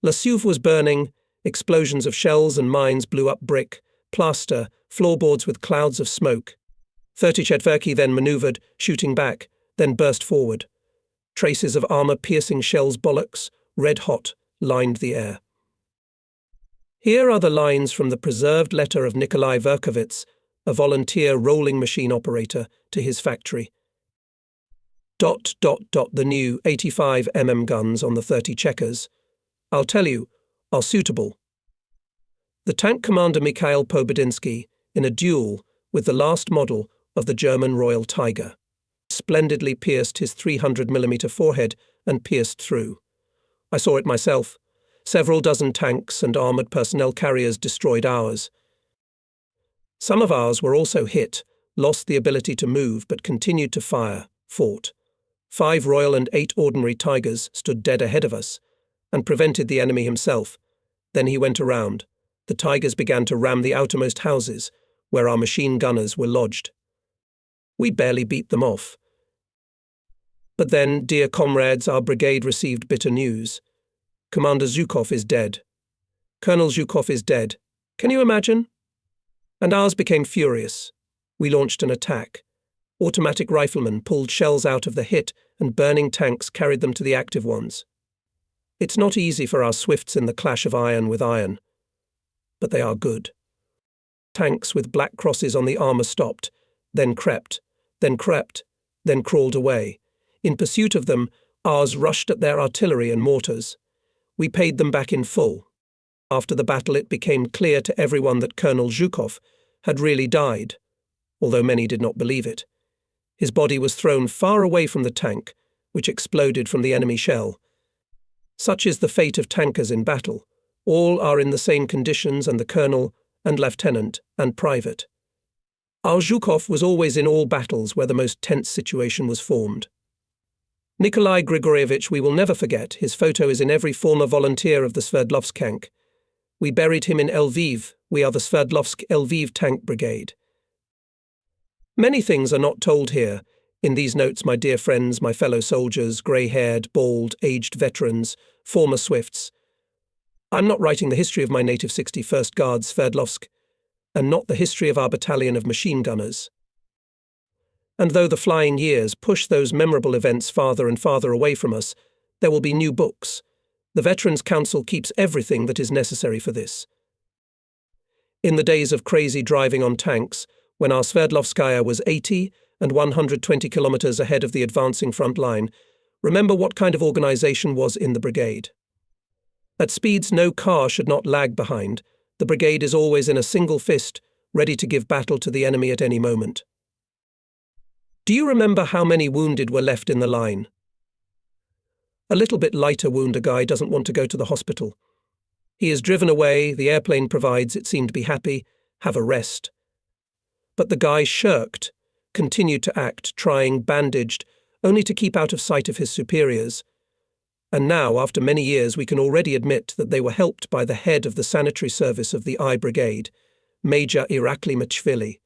La Suve was burning. Explosions of shells and mines blew up brick, plaster, floorboards with clouds of smoke. 30 Chetverki then manoeuvred, shooting back, then burst forward. Traces of armour-piercing shells bollocks, red-hot, lined the air. Here are the lines from the preserved letter of Nikolai Verkovitz, a volunteer rolling machine operator, to his factory. ... The new 85 guns on the 30 Checkers. I'll tell you, are suitable. The tank commander Mikhail Pobedinsky in a duel with the last model of the German Royal Tiger splendidly pierced his 300mm forehead and pierced through. I saw it myself. Several dozen tanks and armoured personnel carriers destroyed ours. Some of ours were also hit, lost the ability to move but continued to fire, fought. 5 Royal and 8 ordinary Tigers stood dead ahead of us and prevented the enemy himself. Then he went around. The Tigers began to ram the outermost houses, where our machine gunners were lodged. We barely beat them off. But then, dear comrades, our brigade received bitter news. Commander Zhukov is dead. Colonel Zhukov is dead. Can you imagine? And ours became furious. We launched an attack. Automatic riflemen pulled shells out of the hit, and burning tanks carried them to the active ones. It's not easy for our Swifts in the clash of iron with iron, but they are good. Tanks with black crosses on the armour stopped, then crept, then crawled away. In pursuit of them, ours rushed at their artillery and mortars. We paid them back in full. After the battle, it became clear to everyone that Colonel Zhukov had really died, although many did not believe it. His body was thrown far away from the tank, which exploded from the enemy shell. Such is the fate of tankers in battle. All are in the same conditions, and the colonel and lieutenant and private. Our Zhukov was always in all battles where the most tense situation was formed. Nikolai Grigorievich we will never forget. His photo is in every former volunteer of the Sverdlovsk tank. We buried him in Lviv. We are the Sverdlovsk Lviv Tank Brigade. Many things are not told here. In these notes, my dear friends, my fellow soldiers, grey-haired, bald, aged veterans, former Swifts. I'm not writing the history of my native 61st Guards, Sverdlovsk, and not the history of our battalion of machine gunners. And though the flying years push those memorable events farther and farther away from us, there will be new books. The Veterans Council keeps everything that is necessary for this. In the days of crazy driving on tanks, when our Sverdlovskaya was 80 and 120 kilometers ahead of the advancing front line, remember what kind of organization was in the brigade. At speeds no car should not lag behind, the brigade is always in a single fist, ready to give battle to the enemy at any moment. Do you remember how many wounded were left in the line? A little bit lighter wound, a guy doesn't want to go to the hospital. He is driven away, the airplane provides, it seemed to be happy, have a rest. But the guy shirked, continued to act, trying, bandaged, only to keep out of sight of his superiors. And now, after many years, we can already admit that they were helped by the head of the sanitary service of the I Brigade, Major Irakli Machvili.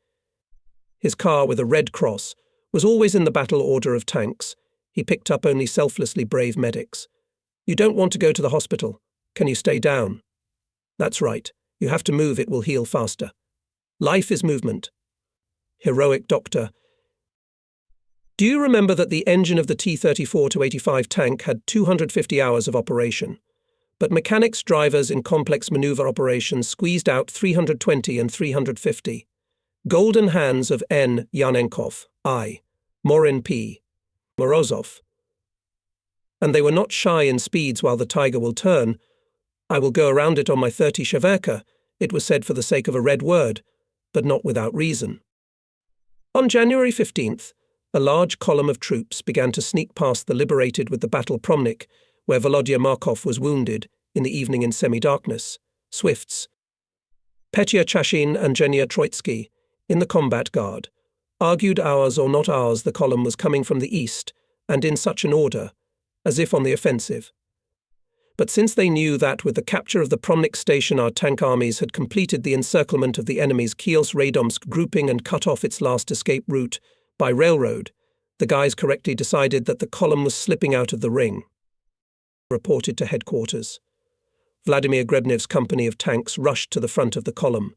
His car with a red cross was always in the battle order of tanks. He picked up only selflessly brave medics. You don't want to go to the hospital. Can you stay down? That's right. You have to move, it will heal faster. Life is movement. Heroic doctor. Do you remember that the engine of the T-34-85 tank had 250 hours of operation, but mechanics drivers in complex maneuver operations squeezed out 320 and 350? Golden Hands of N. Yanenkov, I. Morin P. Morozov. And they were not shy in speeds while the tiger will turn. I will go around it on my 30 sheverka, it was said for the sake of a red word, but not without reason. On January 15th, a large column of troops began to sneak past the liberated with the battle Promnik, where Volodya Markov was wounded, in the evening in semi-darkness. Swifts. Petya Chashin and Genia Troitsky, in the combat guard, argued ours or not ours the column was coming from the east, and in such an order, as if on the offensive. But since they knew that with the capture of the Promnik station our tank armies had completed the encirclement of the enemy's Kielce-Radomsk grouping and cut off its last escape route by railroad, the guys correctly decided that the column was slipping out of the ring. Reported to headquarters. Vladimir Grebnev's company of tanks rushed to the front of the column.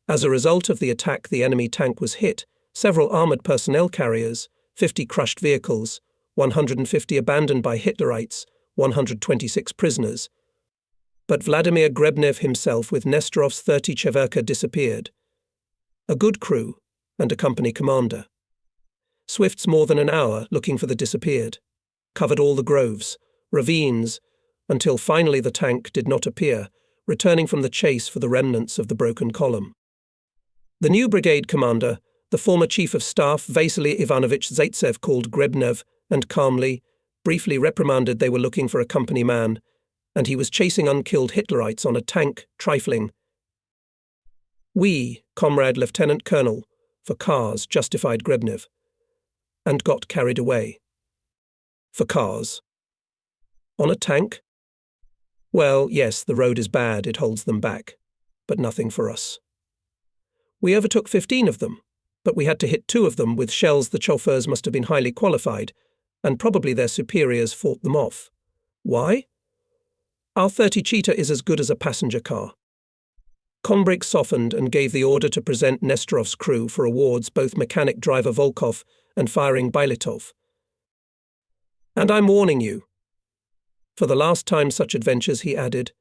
As a result of the attack, the enemy tank was hit, several armoured personnel carriers, 50 crushed vehicles, 150 abandoned by Hitlerites, 126 prisoners. But Vladimir Grebnev himself with Nestorov's 30 Cheverka disappeared. A good crew and a company commander. Swifts more than an hour looking for the disappeared. Covered all the groves, ravines, until finally the tank did not appear, returning from the chase for the remnants of the broken column. The new brigade commander, the former chief of staff Vasily Ivanovich Zaitsev, called Grebnev and calmly, briefly reprimanded they were looking for a company man, and he was chasing unkilled Hitlerites on a tank, trifling. We, Comrade Lieutenant Colonel, for cars, justified Grebnev, and got carried away. For cars. On a tank? Well, yes, the road is bad, it holds them back, but nothing for us. We overtook 15 of them, but we had to hit 2 of them with shells. The chauffeurs must have been highly qualified, and probably their superiors fought them off. Why? Our 30 Cheetah is as good as a passenger car. Konbrik softened and gave the order to present Nestorov's crew for awards, both mechanic driver Volkov and firing Bailitov. And I'm warning you. For the last time such adventures, he added,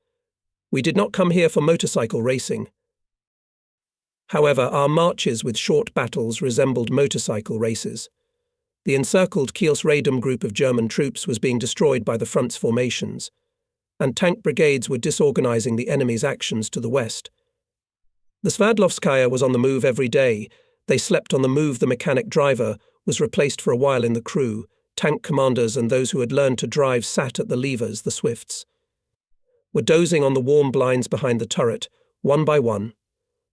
we did not come here for motorcycle racing. However, our marches with short battles resembled motorcycle races. The encircled Kielce-Radom group of German troops was being destroyed by the front's formations, and tank brigades were disorganizing the enemy's actions to the west. The Sverdlovskaya was on the move every day. They slept on the move. The mechanic driver was replaced for a while in the crew. Tank commanders and those who had learned to drive sat at the levers, the Swifts, were dozing on the warm blinds behind the turret, one by one,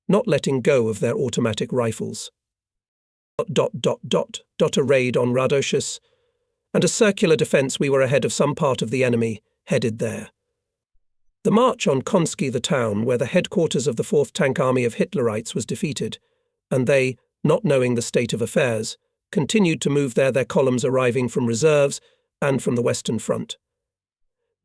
not letting go of their automatic rifles. A raid on Radocious, and a circular defence. We were ahead of some part of the enemy, headed there. The march on Konsky, the town where the headquarters of the 4th Tank Army of Hitlerites was defeated, and they, not knowing the state of affairs, continued to move there, their columns arriving from reserves and from the Western Front.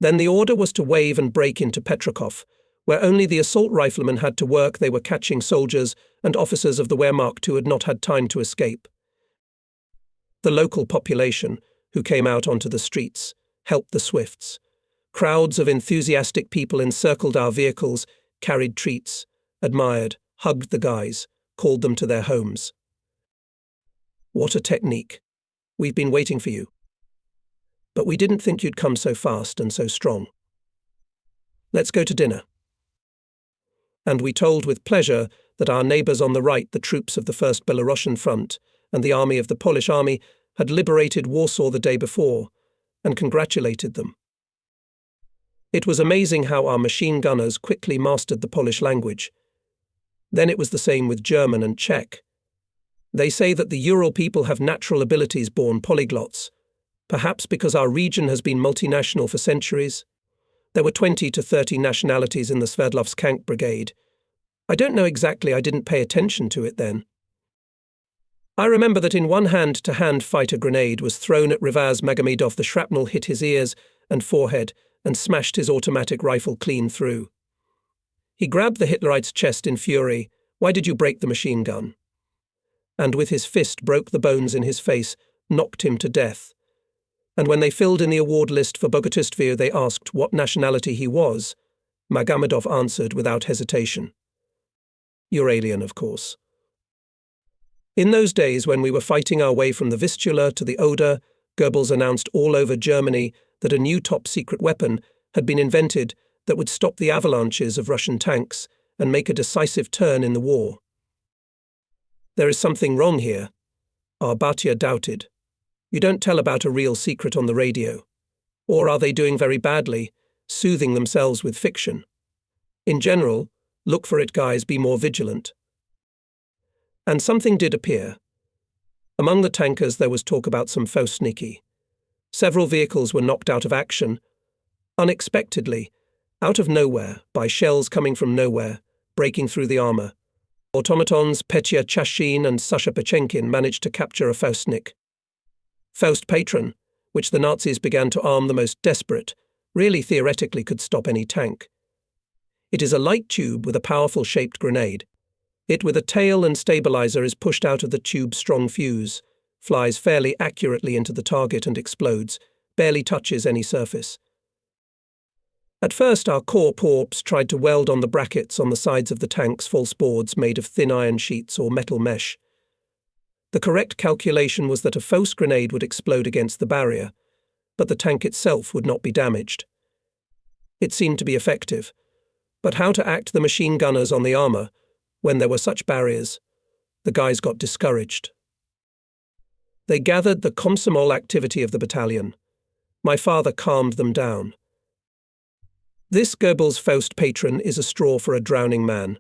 Then the order was to wave and break into Petrikov, where only the assault riflemen had to work. They were catching soldiers and officers of the Wehrmacht who had not had time to escape. The local population, who came out onto the streets, helped the Swifts. Crowds of enthusiastic people encircled our vehicles, carried treats, admired, hugged the guys, called them to their homes. What a technique. We've been waiting for you. But we didn't think you'd come so fast and so strong. Let's go to dinner. And we told with pleasure that our neighbours on the right, the troops of the 1st Belarusian Front and the army of the Polish army, had liberated Warsaw the day before, and congratulated them. It was amazing how our machine gunners quickly mastered the Polish language. Then it was the same with German and Czech. They say that the Ural people have natural abilities, born polyglots, perhaps because our region has been multinational for centuries. There were 20 to 30 nationalities in the Sverdlovsk brigade. I don't know exactly, I didn't pay attention to it then. I remember that in one hand-to-hand fight a grenade was thrown at Rivaz Magomedov. The shrapnel hit his ears and forehead and smashed his automatic rifle clean through. He grabbed the Hitlerite's chest in fury. Why did you break the machine gun? And with his fist broke the bones in his face, knocked him to death. And when they filled in the award list for Bogotistvir, they asked what nationality he was. Magomedov answered without hesitation. Uralian, of course. In those days when we were fighting our way from the Vistula to the Oder, Goebbels announced all over Germany that a new top-secret weapon had been invented that would stop the avalanches of Russian tanks and make a decisive turn in the war. There is something wrong here, our Batya doubted. You don't tell about a real secret on the radio. Or are they doing very badly, soothing themselves with fiction? In general, look for it, guys, be more vigilant. And something did appear. Among the tankers there was talk about some Faustniki. Several vehicles were knocked out of action, unexpectedly, out of nowhere, by shells coming from nowhere, breaking through the armour. Automatons Petya Chashin and Sasha Pechenkin managed to capture a Faustnik. Faust Patron, which the Nazis began to arm the most desperate, really theoretically could stop any tank. It is a light tube with a powerful shaped grenade. It with a tail and stabilizer is pushed out of the tube's strong fuse, flies fairly accurately into the target and explodes, barely touches any surface. At first our corps tried to weld on the brackets on the sides of the tanks false boards made of thin iron sheets or metal mesh. The correct calculation was that a Faust grenade would explode against the barrier, but the tank itself would not be damaged. It seemed to be effective, but how to act the machine gunners on the armour when there were such barriers? The guys got discouraged. They gathered the Komsomol activity of the battalion. My father calmed them down. This Goebbels' Faust Patron is a straw for a drowning man.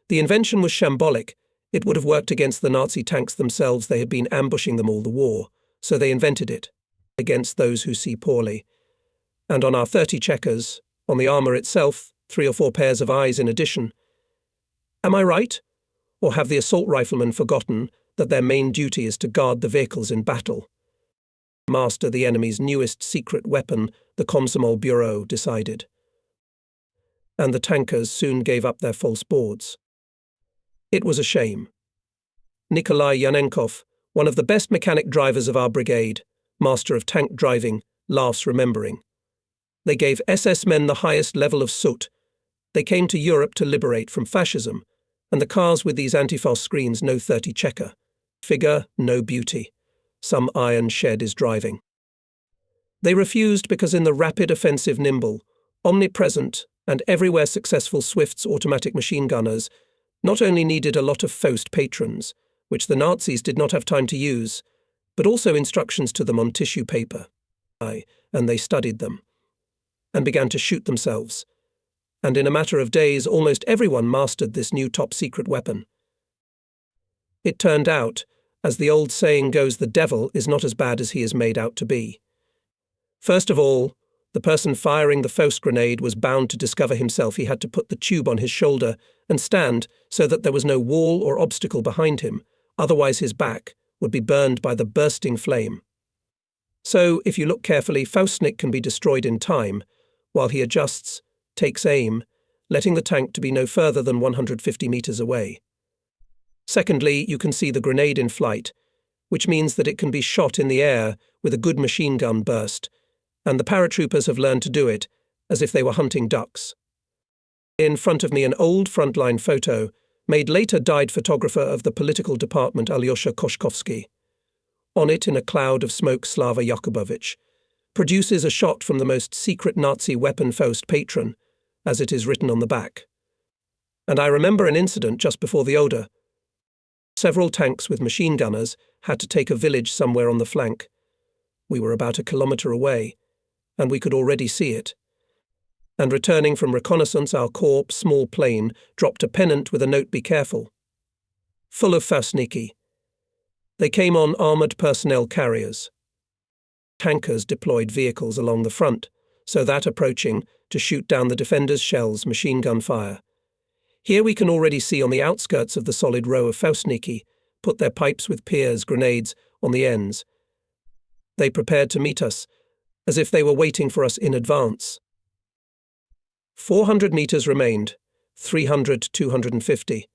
The invention was shambolic. It would have worked against the Nazi tanks themselves. They had been ambushing them all the war, so they invented it, against those who see poorly. And on our 30 checkers, on the armour itself, 3 or 4 pairs of eyes in addition. Am I right? Or have the assault riflemen forgotten that their main duty is to guard the vehicles in battle? Master the enemy's newest secret weapon, the Komsomol Bureau decided. And the tankers soon gave up their false boards. It was a shame. Nikolai Yanenkov, one of the best mechanic drivers of our brigade, master of tank driving, laughs remembering. They gave SS men the highest level of soot. They came to Europe to liberate from fascism, and the cars with these anti-Faust screens no 30 checker. Figure, no beauty. Some iron shed is driving. They refused because in the rapid offensive nimble, omnipresent and everywhere successful Swift's automatic machine gunners not only needed a lot of Faust patrons, which the Nazis did not have time to use, but also instructions to them on tissue paper. And they studied them, and began to shoot themselves. And in a matter of days almost everyone mastered this new top-secret weapon. It turned out, as the old saying goes, the devil is not as bad as he is made out to be. First of all, the person firing the Faust grenade was bound to discover himself. He had to put the tube on his shoulder and stand so that there was no wall or obstacle behind him, otherwise his back would be burned by the bursting flame. So, if you look carefully, Faustnik can be destroyed in time, while he adjusts, takes aim, letting the tank to be no further than 150 meters away. Secondly, you can see the grenade in flight, which means that it can be shot in the air with a good machine gun burst, and the paratroopers have learned to do it as if they were hunting ducks. In front of me an old frontline photo, made later died photographer of the political department Alyosha Koshkovsky. On it, in a cloud of smoke, Slava Yakubovich produces a shot from the most secret Nazi weapon Faust Patron, as it is written on the back. And I remember an incident just before the Oder. Several tanks with machine gunners had to take a village somewhere on the flank. We were about a kilometre away, and we could already see it. And returning from reconnaissance, our corps' small plane dropped a pennant with a note, "Be careful," full of Faustniki. They came on armoured personnel carriers. Tankers deployed vehicles along the front, so that approaching to shoot down the defenders' shells, machine gun fire. Here we can already see on the outskirts of the solid row of Faustniki put their pipes with piers, grenades, on the ends. They prepared to meet us, as if they were waiting for us in advance. 400 meters remained, 300, 250,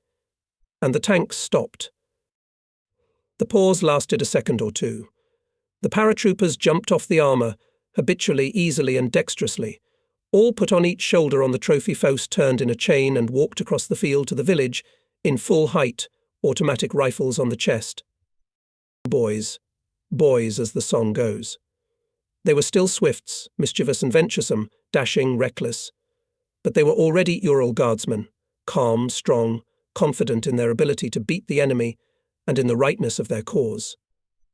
and the tanks stopped. The pause lasted a second or two. The paratroopers jumped off the armour, habitually, easily and dexterously. All put on each shoulder on the trophy Faust, turned in a chain and walked across the field to the village, in full height, automatic rifles on the chest. Boys, boys as the song goes. They were still Swifts, mischievous and venturesome, dashing, reckless. But they were already Ural Guardsmen, calm, strong, confident in their ability to beat the enemy and in the rightness of their cause.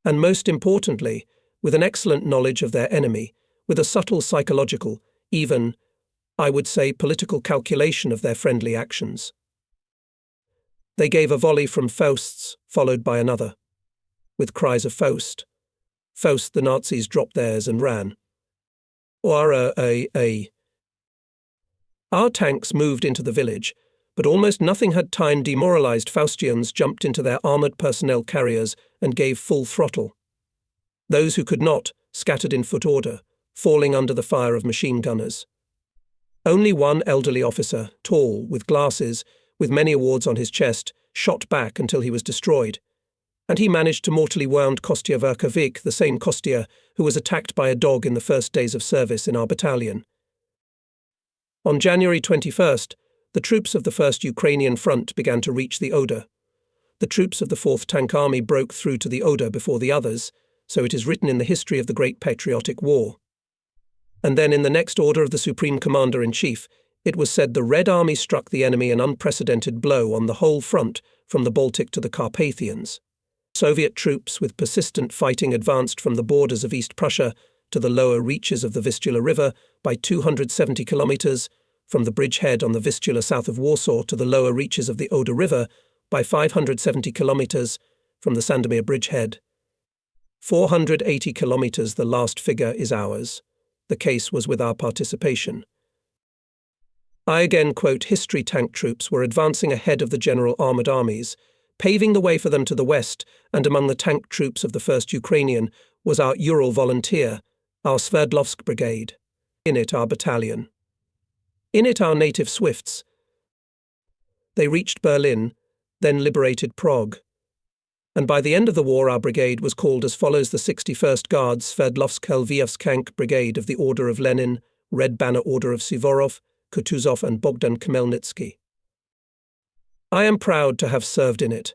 And most importantly, with an excellent knowledge of their enemy, with a subtle psychological, even, I would say, political calculation of their friendly actions. They gave a volley from Fausts, followed by another. With cries of Faust, Faust, the Nazis dropped theirs and ran. Our tanks moved into the village, but almost nothing had time. Demoralized Faustians jumped into their armored personnel carriers and gave full throttle. Those who could not scattered in foot order, falling under the fire of machine gunners. Only one elderly officer, tall, with glasses, with many awards on his chest, shot back until he was destroyed. And he managed to mortally wound Kostya Verkovik, the same Kostya who was attacked by a dog in the first days of service in our battalion. On January 21st, the troops of the 1st Ukrainian Front began to reach the Oder. The troops of the 4th Tank Army broke through to the Oder before the others, so it is written in the history of the Great Patriotic War. And then in the next order of the Supreme Commander-in-Chief, it was said the Red Army struck the enemy an unprecedented blow on the whole front from the Baltic to the Carpathians. Soviet troops with persistent fighting advanced from the borders of East Prussia to the lower reaches of the Vistula River by 270 kilometers, from the bridgehead on the Vistula south of Warsaw to the lower reaches of the Oder River by 570 kilometers, from the Sandomir bridgehead. 480 kilometers, the last figure, is ours. The case was with our participation. I again quote, history tank troops were advancing ahead of the general armoured armies, paving the way for them to the west, and among the tank troops of the 1st Ukrainian was our Ural volunteer, our Sverdlovsk brigade. In it our battalion. In it our native Swifts. They reached Berlin, then liberated Prague. And by the end of the war our brigade was called as follows: the 61st Guards Sverdlovsk-Lviovsk Brigade of the Order of Lenin, Red Banner Order of Suvorov, Kutuzov and Bogdan Khmelnytsky. I am proud to have served in it.